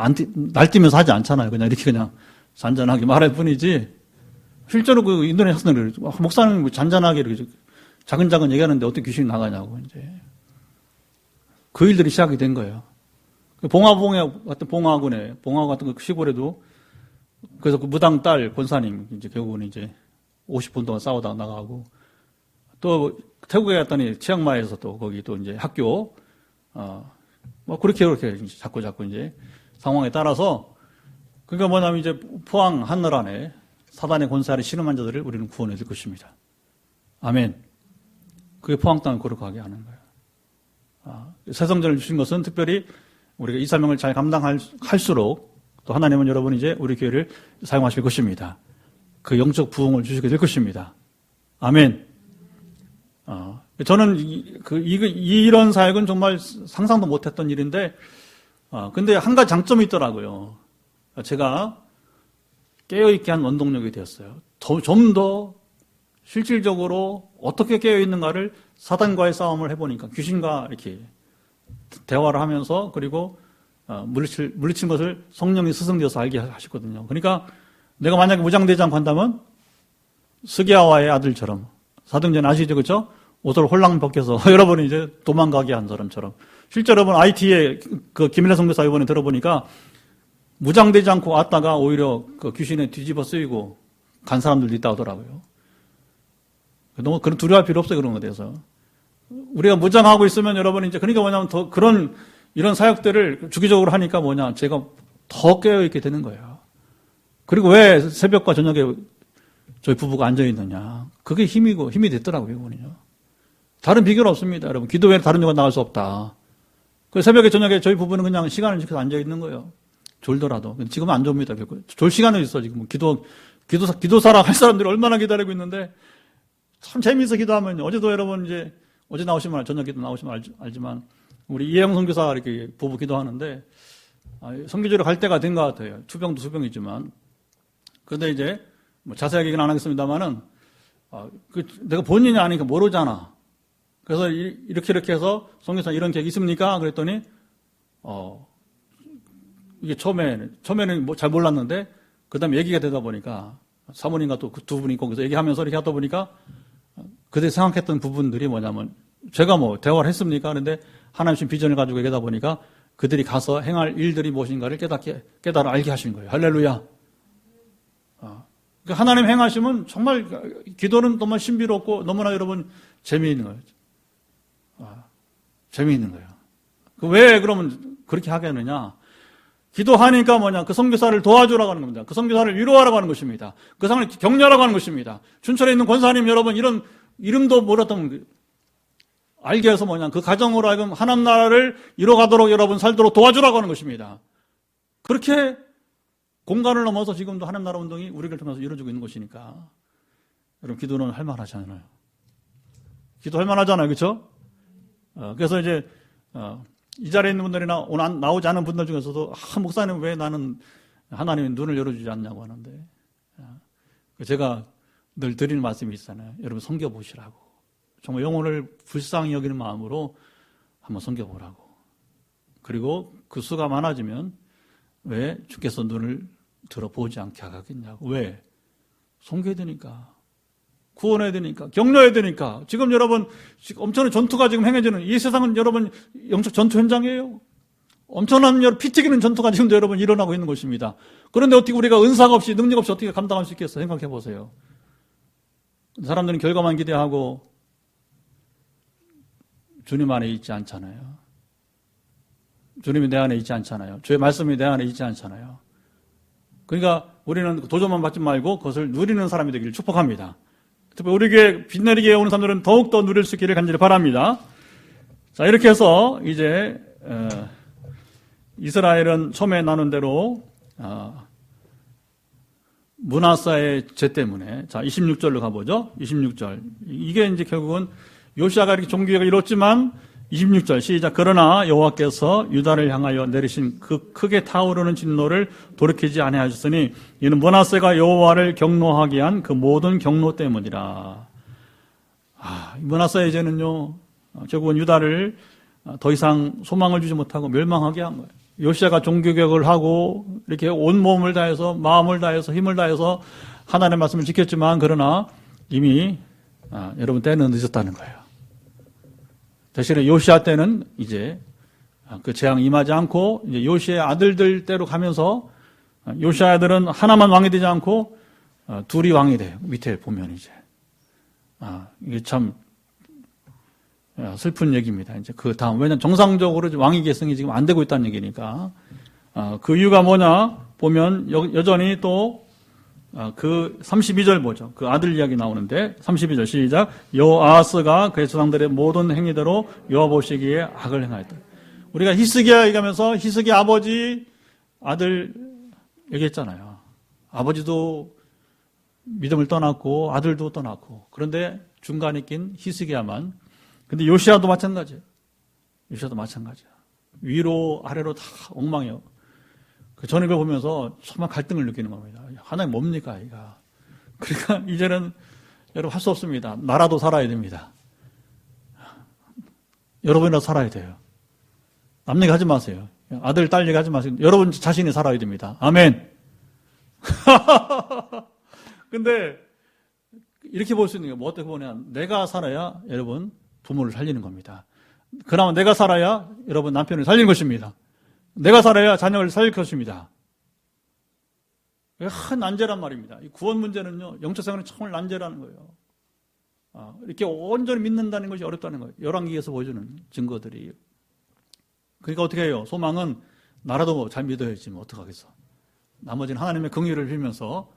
날뛰면서 하지 않잖아요. 그냥 이렇게 그냥 잔잔하게 말할 뿐이지. 실제로 그 인도네시아 학생들, 목사님 뭐 잔잔하게 이렇게 자근자근 얘기하는데 어떻게 귀신이 나가냐고, 이제. 그 일들이 시작이 된 거예요. 봉화봉에 같은 봉화 같은 그 시골에도 그래서 그 무당 딸 권사님, 이제 결국은 이제 50분 동안 싸우다가 나가고 또 태국에 갔더니 치앙마이에서 또 거기 또 이제 학교, 뭐 그렇게 자꾸 이제 상황에 따라서 그러니까 뭐냐면 이제 포항 하늘 안에 사단의 권세를 신음한 자들을 우리는 구원해 줄 것입니다. 아멘. 그게 포항 땅을 거룩하게 하는 거예요. 새 성전을 주신 것은 특별히 우리가 이 사명을 잘 감당할수록 또 하나님은 여러분 이제 우리 교회를 사용하실 것입니다. 그 영적 부흥을 주시게 될 것입니다. 아멘. 저는 이런 사역은 정말 상상도 못했던 일인데, 근데 한 가지 장점이 있더라고요. 제가 깨어있게 한 원동력이 되었어요. 좀 더 실질적으로 어떻게 깨어있는가를 사단과의 싸움을 해보니까 귀신과 이렇게 대화를 하면서 그리고 물리친 것을 성령이 스승되어서 알게 하시거든요. 그러니까 내가 만약에 무장되지 않고 한다면 스기야와의 아들처럼 사도행전 아시죠? 그렇죠? 옷을 홀랑 벗겨서 여러분이 이제 도망가게 한 사람처럼. 실제 여러분 IT에 그 김일래 선교사 이번에 들어보니까 무장되지 않고 왔다가 오히려 그 귀신에 뒤집어 쓰이고 간 사람들도 있다 하더라고요. 너무 그런 두려워할 필요 없어요. 그런 것에 대해서. 우리가 무장하고 있으면 여러분 이제 그러니까 뭐냐면 더 이런 사역들을 주기적으로 하니까 뭐냐 제가 더 깨어있게 되는 거예요. 그리고 왜 새벽과 저녁에 저희 부부가 앉아있느냐. 그게 힘이 됐더라고요. 이거는요. 다른 비결 없습니다. 여러분. 기도 외에 다른 데가 나갈 수 없다. 그 새벽에 저녁에 저희 부부는 그냥 시간을 지켜서 앉아있는 거예요. 졸더라도. 지금은 안 좁니다. 졸 시간은 있어. 지금 기도사라 할 사람들이 얼마나 기다리고 있는데 참 재미있어 기도하면 어제도 여러분 이제 어제 나오시면 저녁 기도 나오시면 알지만 우리 이혜영 선교사 이렇게 부부 기도하는데 선교지로 갈 때가 된 것 같아요. 투병도 수병이지만. 그런데 이제 뭐 자세하게 얘기는 안 하겠습니다만은 내가 본인이 아니니까 모르잖아. 그래서 이렇게 해서 선교사 이런 계획 있습니까? 그랬더니 이게 처음에는 뭐 잘 몰랐는데 그다음에 얘기가 되다 보니까 사모님과 또 그 두 분이 거기서 얘기하면서 이렇게 하다 보니까 그때 생각했던 부분들이 뭐냐면 제가 뭐 대화를 했습니까? 그런데 하나님 신 비전을 가지고 얘기하다 보니까 그들이 가서 행할 일들이 무엇인가를 깨달아 알게 하신 거예요. 할렐루야. 그러니까 하나님 행하시면 정말 기도는 정말 신비롭고 너무나 여러분 재미있는 거예요. 재미있는 거예요. 왜 그러면 그렇게 하게 하느냐? 기도하니까 뭐냐? 그 선교사를 도와주라고 하는 겁니다. 그 선교사를 위로하라고 하는 것입니다. 그 상을 격려하라고 하는 것입니다. 춘천에 있는 권사님 여러분 이런 이름도 몰랐던 알게 해서 뭐냐? 그 가정으로 하여금 하나님 나라를 이뤄가도록 여러분 살도록 도와주라고 하는 것입니다. 그렇게 공간을 넘어서 지금도 하나님 나라 운동이 우리를 통해서 이루어지고 있는 것이니까 여러분 기도는 할 만하잖아요. 기도할 만하잖아요. 그렇죠? 그래서 이제 이 자리에 있는 분들이나 오늘 나오지 않은 분들 중에서도 목사님 왜 나는 하나님이 눈을 열어주지 않냐고 하는데 제가 늘 드리는 말씀이 있잖아요. 여러분 섬겨보시라고. 정말 영혼을 불쌍히 여기는 마음으로 한번 섬겨보라고. 그리고 그 수가 많아지면 왜 주께서 눈을 들어보지 않게 하겠냐고. 왜? 섬겨야 되니까. 구원해야 되니까. 격려해야 되니까. 지금 여러분 엄청난 전투가 지금 행해지는 이 세상은 여러분 영적 전투 현장이에요. 엄청난 피 튀기는 전투가 지금도 여러분 일어나고 있는 것입니다. 그런데 어떻게 우리가 은사가 없이 능력 없이 어떻게 감당할 수 있겠어요? 생각해 보세요. 사람들은 결과만 기대하고 주님 안에 있지 않잖아요. 주님이 내 안에 있지 않잖아요. 주의 말씀이 내 안에 있지 않잖아요. 그러니까 우리는 도전만 받지 말고 그것을 누리는 사람이 되기를 축복합니다. 특히 우리에게 빛내리게 오는 사람들은 더욱더 누릴 수 있기를 간절히 바랍니다. 자, 이렇게 해서 이제 이스라엘은 처음에 나눈 대로 므낫세의 죄 때문에, 자 26절로 가보죠. 26절. 이게 이제 결국은 요시아가 이렇게 종교개혁을 이뤘지만 26절 시작. 그러나 여호와께서 유다를 향하여 내리신 그 크게 타오르는 진노를 돌이키지 아니하셨으니 이는 므낫세가 여호와를 경노하게 한 그 모든 경노 때문이라. 므낫세의 죄는요 결국은 유다를 더 이상 소망을 주지 못하고 멸망하게 한 거예요. 요시아가 종교개혁을 하고 이렇게 온 몸을 다해서 마음을 다해서 힘을 다해서 하나님의 말씀을 지켰지만 그러나 이미 여러분 때는 늦었다는 거예요. 대신에 요시아 때는 이제 그 재앙이 임하지 않고 이제 요시아의 아들들 때로 가면서 요시아 아들은 하나만 왕이 되지 않고 둘이 왕이 돼요. 밑에 보면 이제 이게 참 슬픈 얘기입니다. 이제 그 다음 왜냐하면 정상적으로 왕위 계승이 지금 안 되고 있다는 얘기니까 그 이유가 뭐냐 보면 여전히 또 그 32절 보죠. 그 아들 이야기 나오는데 32절 시작. 여호아스가 그의 조상들의 모든 행위대로 여호와 보시기에 악을 행하였다. 우리가 히스기야 얘기하면서 히스기야 아버지 아들 얘기했잖아요. 아버지도 믿음을 떠났고 아들도 떠났고 그런데 중간에 낀 히스기야만. 근데 요시아도 마찬가지예요. 요시아도 마찬가지야. 위로 아래로 다 엉망이에요. 그 전입을 보면서 정말 갈등을 느끼는 겁니다. 하나님 뭡니까, 이가. 그러니까 이제는 여러분 할 수 없습니다. 나라도 살아야 됩니다. 여러분이라도 살아야 돼요. 남 얘기 하지 마세요. 아들, 딸 얘기 하지 마세요. 여러분 자신이 살아야 됩니다. 아멘. 근데 이렇게 볼 수 있는 게 뭐 어떻게 보면 내가 살아야 여러분 부모를 살리는 겁니다. 그나마 내가 살아야 여러분 남편을 살리는 것입니다. 내가 살아야 자녀를 살릴 것입니다. 큰 난제란 말입니다. 이 구원 문제는요, 영적 생활은 정말 난제라는 거예요. 이렇게 온전히 믿는다는 것이 어렵다는 거예요. 열왕기에서 보여주는 증거들이. 그러니까 어떻게 해요? 소망은 나라도 잘 믿어야지, 뭐 어떡하겠어. 나머지는 하나님의 긍휼을 빌면서,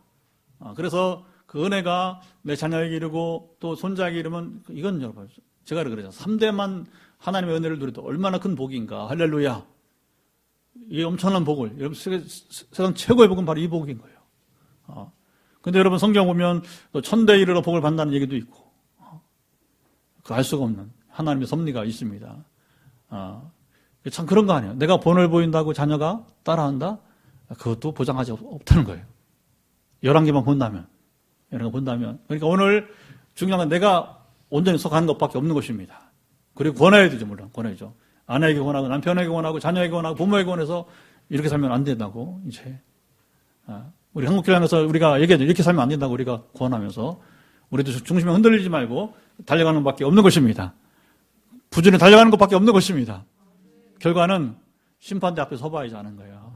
그래서 그 은혜가 내 자녀에게 이르고 또 손자에게 이르면, 이건 여러분, 제가 그러잖아요. 3대만 하나님의 은혜를 누려도 얼마나 큰 복인가. 할렐루야. 이 엄청난 복을, 여러분, 세상 최고의 복은 바로 이 복인 거예요. 근데 여러분 성경 보면 또 1000대 이르러 복을 받는다는 얘기도 있고, 그 알 수가 없는 하나님의 섭리가 있습니다. 참 그런 거 아니에요. 내가 본을 보인다고 자녀가 따라한다? 그것도 보장하지 없다는 거예요. 11개만 본다면. 이런 거 본다면. 그러니까 오늘 중요한 건 내가 온전히 속하는 것밖에 없는 것입니다. 그리고 권해야 되죠, 물론. 권해야죠. 아내에게 권하고 남편에게 권하고 자녀에게 권하고 부모에게 권해서 이렇게 살면 안 된다고 이제 우리 한국교회에서 우리가 얘기하죠. 이렇게 살면 안 된다고 우리가 권하면서 우리도 중심에 흔들리지 말고 달려가는 것밖에 없는 것입니다. 부지런히 달려가는 것밖에 없는 것입니다. 결과는 심판대 앞에 서봐야지 하는 거예요.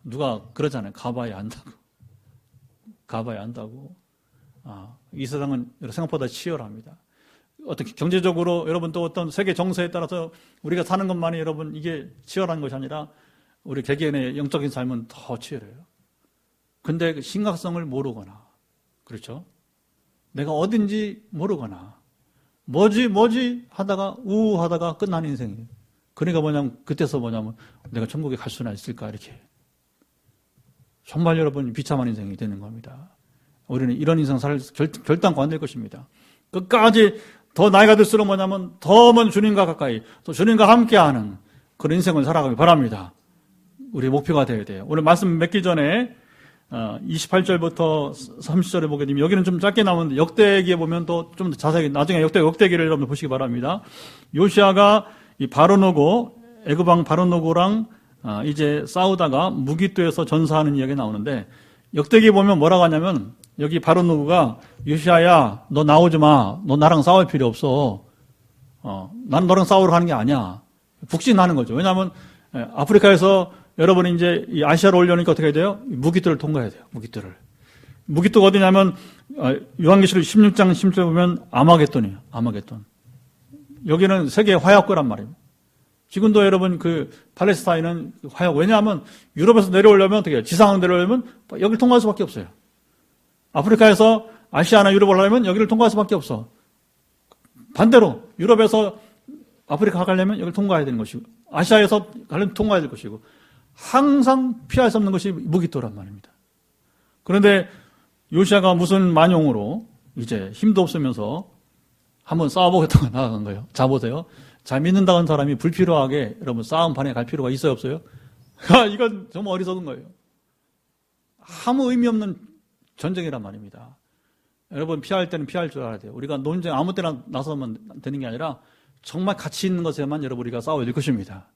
누가 그러잖아요. 가봐야 안다고. 가봐야 안다고. 이 세상은 생각보다 치열합니다. 어떤 경제적으로 여러분 또 어떤 세계 정세에 따라서 우리가 사는 것만이 여러분 이게 치열한 것이 아니라 우리 개개인의 영적인 삶은 더 치열해요. 근데 그 심각성을 모르거나, 그렇죠? 내가 어딘지 모르거나, 뭐지 하다가 우하다가 끝나는 인생이에요. 그러니까 그때서 내가 천국에 갈 수나 있을까 이렇게 정말 여러분 비참한 인생이 되는 겁니다. 우리는 이런 인생 결단코 안 될 것입니다. 끝까지 더 나이가 들수록 뭐냐면 더 먼 주님과 가까이 또 주님과 함께하는 그런 인생을 살아가길 바랍니다. 우리의 목표가 되어야 돼요. 오늘 말씀 맺기 전에 28절부터 30절에 보게 되면 여기는 좀 짧게 나오는데 역대기에 보면 또 좀 자세하게 나중에 역대기를 여러분 보시기 바랍니다. 요시아가 이 바로노고 애굽 왕 바로노고랑 이제 싸우다가 무기토에서 전사하는 이야기가 나오는데 역대기에 보면 뭐라고 하냐면 여기 바로노고가 요시아야 너 나오지 마. 너 나랑 싸울 필요 없어. 난 너랑 싸우러 가는 게 아니야. 북진하는 거죠. 왜냐하면 아프리카에서 여러분이 이제 이 아시아로 올려니까 어떻게 해야 돼요? 무기토를 통과해야 돼요. 무기토가 어디냐면 요한계시록 16장 10절 보면 아마겟돈이에요. 아마겟돈. 여기는 세계 화약고란 말입니다. 지금도 여러분 그 팔레스타인은 화약. 왜냐하면 유럽에서 내려오려면 어떻게 해요? 지상으로 내려오려면 여기를 통과할 수밖에 없어요. 아프리카에서 아시아나 유럽을 가려면 여기를 통과할 수밖에 없어. 반대로 유럽에서 아프리카 가려면 여기를 통과해야 되는 것이고 아시아에서 가려면 통과해야 될 것이고 항상 피할 수 없는 것이 무기토란 말입니다. 그런데 요시아가 무슨 만용으로 이제 힘도 없으면서 한번 싸워보겠다고 나아간 거예요. 자 보세요. 잘 믿는다는 사람이 불필요하게 여러분 싸움판에 갈 필요가 있어요 없어요? 이건 정말 어리석은 거예요. 아무 의미 없는 전쟁이란 말입니다. 여러분 피할 때는 피할 줄 알아야 돼요. 우리가 논쟁 아무 때나 나서면 되는 게 아니라 정말 가치 있는 것에만 여러분 우리가 싸워야 될 것입니다.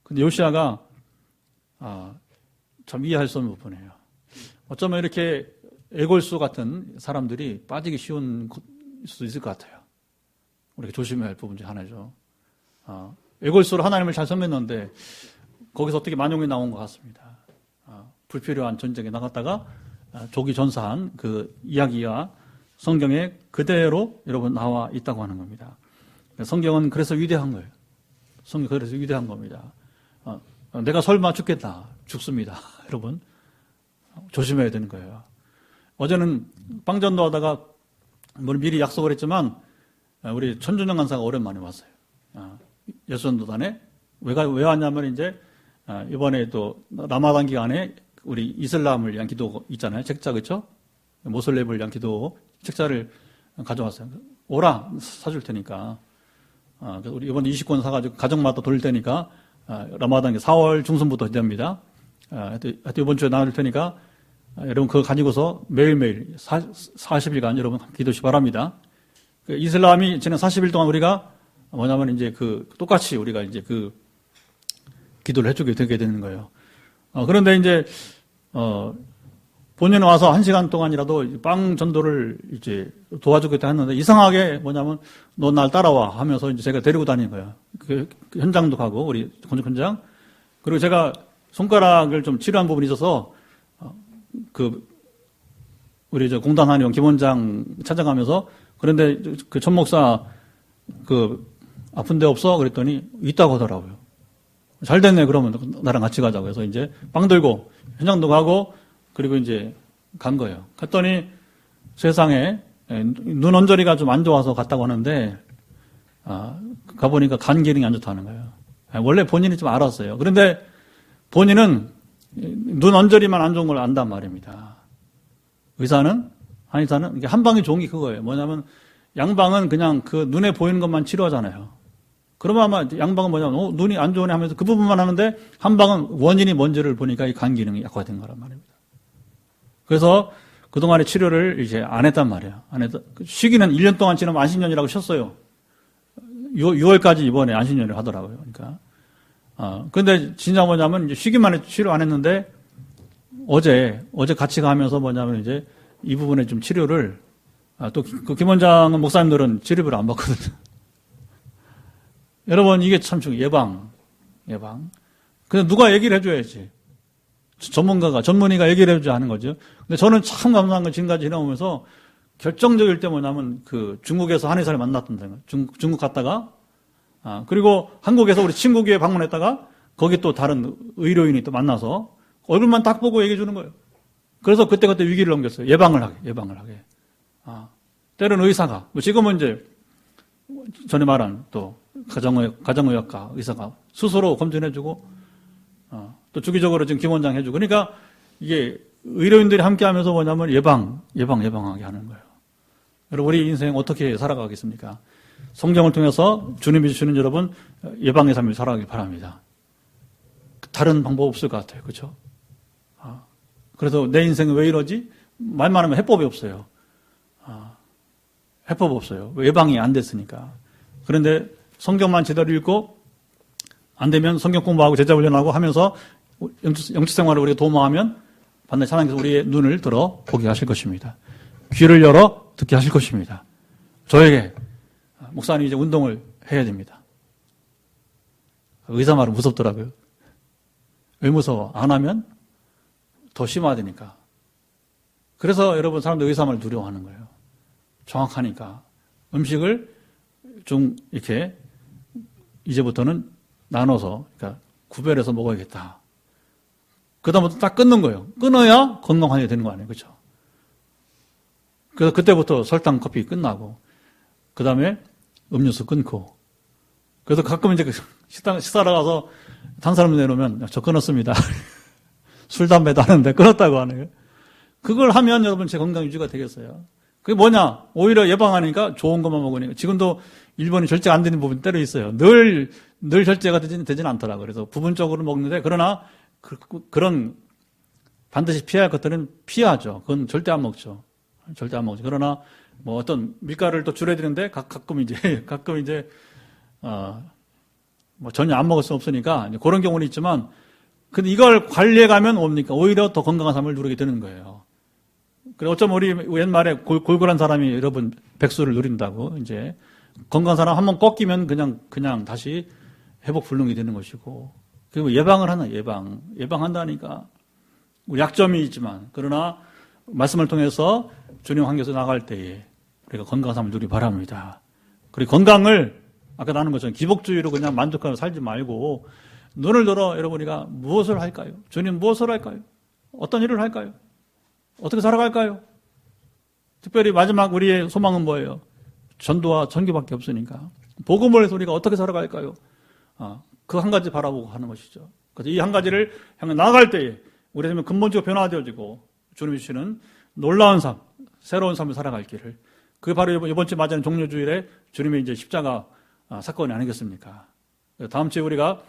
근데 요시아가 참 이해할 수 없는 부분이에요. 어쩌면 이렇게 애골수 같은 사람들이 빠지기 쉬운 수도 있을 것 같아요. 우리가 조심해야 할 부분 중 하나죠. 애골수로 하나님을 잘 섬겼는데 거기서 어떻게 만용이 나온 것 같습니다. 불필요한 전쟁에 나갔다가 조기 전사한 그 이야기가 성경에 그대로 여러분 나와 있다고 하는 겁니다. 성경은 그래서 위대한 거예요. 성경 그래서 위대한 겁니다. 내가 설마 죽겠다. 죽습니다. 여러분 조심해야 되는 거예요. 어제는 빵전도 하다가 미리 약속을 했지만 우리 천준영 간사가 오랜만에 왔어요. 예수전도단에 왜 왔냐면 이제 이번에 또 라마단 기간에 우리 이슬람을 위한 기도 있잖아요. 책자 그렇죠? 모슬렘을 위한 기도 책자를 가져왔어요. 오라 사줄 테니까. 우리 이번에 20권 사가지고 가정마다 돌릴 테니까 라마단 4월 중순부터 됩니다. 하여튼 이번 주에 나눌 테니까 여러분 그거 가지고서 매일매일 40일간 여러분 기도시 바랍니다. 이슬람이 지난 40일 동안 우리가 뭐냐면 이제 똑같이 우리가 이제 기도를 해주게 되게 되는 거예요. 그런데 이제 본인은 와서 1시간 동안이라도 빵 전도를 이제 도와주겠다 했는데 이상하게 뭐냐면 너 날 따라와 하면서 이제 제가 데리고 다니는 거예요. 그 현장도 가고 우리 건축 현장. 그리고 제가 손가락을 좀 치료한 부분이 있어서 우리 공단 한의원 김 원장 찾아가면서 그런데 그 천 목사 아픈 데 없어? 그랬더니 있다고 하더라고요. 잘 됐네. 그러면 나랑 같이 가자고 해서 이제 빵 들고 현장도 가고 그리고 이제 간 거예요. 갔더니 세상에 눈 언저리가 좀 안 좋아서 갔다고 하는데 가보니까 간 기능이 안 좋다는 거예요. 원래 본인이 좀 알았어요. 그런데 본인은 눈 언저리만 안 좋은 걸 안단 말입니다. 한의사는 한 방이 좋은 게 그거예요. 뭐냐면 양방은 그냥 그 눈에 보이는 것만 치료하잖아요. 그러면 아마 양방은 뭐냐면 눈이 안 좋으네 하면서 그 부분만 하는데 한 방은 원인이 뭔지를 보니까 이 간 기능이 약화된 거란 말입니다. 그래서 그동안의 치료를 이제 안 했단 말이에요. 쉬기는 1년 동안 지나면 안식년이라고 쉬었어요. 6월까지 이번에 안식년을 하더라고요. 그러니까. 근데 진짜 뭐냐면 이제 쉬기만 해 치료 안 했는데 어제 같이 가면서 뭐냐면 이제 이 부분에 좀 치료를 또 그 김원장 목사님들은 치료를 안 받거든요. 여러분 이게 참 예방. 근데 누가 얘기를 해줘야지. 전문의가 얘기를 해줘야 하는 거죠. 근데 저는 참 감사한 건 지금까지 지나오면서 결정적일 때 뭐냐면 중국에서 한의사를 만났던 거예요. 중국 갔다가 그리고 한국에서 우리 친구 교회 방문했다가 거기 또 다른 의료인이 또 만나서 얼굴만 딱 보고 얘기해 주는 거예요. 그래서 그때 위기를 넘겼어요. 예방을 하게. 때로는 의사가, 지금은 이제 전에 말한 또 가정의학과 의사가 스스로 검진해주고, 또 주기적으로 지금 김원장 해주고. 그러니까 이게 의료인들이 함께 하면서 뭐냐면 예방하게 하는 거예요. 여러분, 우리 인생 어떻게 살아가겠습니까? 성경을 통해서 주님이 주시는 여러분 예방의 삶을 살아가길 바랍니다. 다른 방법 없을 것 같아요. 그렇죠? 그래서 내 인생은 왜 이러지? 말만 하면 해법이 없어요. 해법 없어요. 예방이 안 됐으니까. 그런데 성경만 제대로 읽고 안 되면 성경 공부하고 제자 훈련하고 하면서 영적 생활을 우리가 도모하면 반드시 하나님께서 우리의 눈을 들어 보게 하실 것입니다. 귀를 열어 듣게 하실 것입니다. 저에게 목사님 이제 운동을 해야 됩니다. 의사 말은 무섭더라고요. 왜 무서워? 안 하면 더 심화되니까. 그래서 여러분 사람들 의사 말 두려워하는 거예요. 정확하니까. 음식을 좀 이렇게 이제부터는 나눠서 그러니까 구별해서 먹어야겠다. 그다음부터 딱 끊는 거예요. 끊어야 건강하게 되는 거 아니에요. 그렇죠? 그래서 그때부터 설탕, 커피 끝나고 그다음에 음료수 끊고 그래서 가끔 이제 식사하러 가서 탄수화물 내놓으면 저 끊었습니다. 술, 담배도 하는데 끊었다고 하네요. 그걸 하면 여러분 제 건강 유지가 되겠어요. 그게 뭐냐? 오히려 예방하니까 좋은 것만 먹으니까. 지금도 일본이 절제가 안 되는 부분이 때로 있어요. 늘 절제가 되지는 않더라고요. 그래서 부분적으로 먹는데, 그러나 그런 반드시 피해야 할 것들은 피하죠. 그건 절대 안 먹죠. 절대 안 먹죠. 그러나 뭐 어떤 밀가루를 또 줄여야 되는데, 가끔 이제, 뭐 전혀 안 먹을 수 없으니까, 그런 경우는 있지만, 근데 이걸 관리해 가면 뭡니까? 오히려 더 건강한 삶을 누리게 되는 거예요. 그래, 어쩌면 우리 옛말에 골골한 사람이 여러분 백수를 누린다고, 이제, 건강한 사람 한번 꺾이면 그냥 다시 회복 불능이 되는 것이고, 그리고 예방을 하나, 예방한다니까. 우리 약점이 있지만, 그러나 말씀을 통해서 주님 환경에서 나갈 때에 우리가 건강한 삶을 누리기 바랍니다. 그리고 건강을, 아까 나눈 것처럼 기복주의로 그냥 만족하고 살지 말고, 눈을 들어 여러분 우리가 무엇을 할까요? 주님 무엇을 할까요? 어떤 일을 할까요? 어떻게 살아갈까요? 특별히 마지막 우리의 소망은 뭐예요? 전도와 전교밖에 없으니까. 복음을 해서 우리가 어떻게 살아갈까요? 그 한 가지 바라보고 하는 것이죠. 그래서 이 한 가지를 향해 나아갈 때에 우리 삶이 근본적으로 변화되어지고 주님이 주시는 놀라운 삶, 새로운 삶을 살아갈 길을. 그게 바로 이번 주 맞이하는 종료주일에 주님의 이제 십자가 사건이 아니겠습니까? 다음 주에 우리가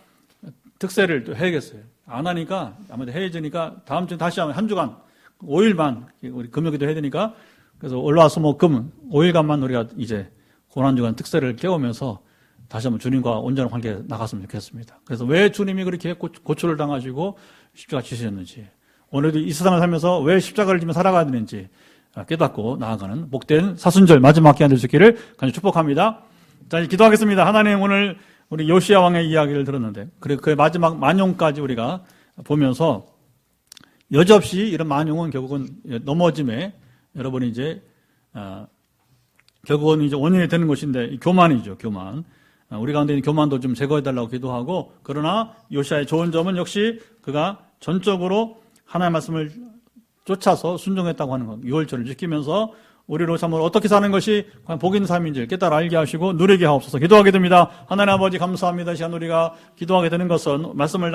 특세를 또 해야겠어요. 안 하니까 아무래도 해야지니까 다음 주에 다시 한 주간 5일만 우리 금요기도 해야 되니까 그래서 월화수목금 5일간만 우리가 이제 고난주간 특세를 깨우면서 다시 한번 주님과 온전한 관계에 나갔으면 좋겠습니다. 그래서 왜 주님이 그렇게 고초를 당하시고 십자가 지셨는지, 오늘도 이 세상을 살면서 왜 십자가를 지며 살아가야 되는지 깨닫고 나아가는 복된 사순절 마지막 기한 될 수 있기를 간절히 축복합니다. 자, 이제 기도하겠습니다. 하나님, 오늘 우리 요시야 왕의 이야기를 들었는데, 그리고 그의 마지막 만용까지 우리가 보면서 여지없이 이런 만용은 결국은 넘어짐에 여러분이 이제 결국은 이제 원인이 되는 것인데 교만이죠. 교만. 우리 가운데 있는 교만도 좀 제거해달라고 기도하고, 그러나 요시야의 좋은 점은 역시 그가 전적으로 하나님의 말씀을 쫓아서 순종했다고 하는 것, 유월절을 지키면서 우리로 참으로 어떻게 사는 것이 과연 복 있는 삶인지 깨달아 알게 하시고 누리게 하옵소서. 기도하게 됩니다. 하나님 아버지 감사합니다. 이 시간 우리가 기도하게 되는 것은 말씀을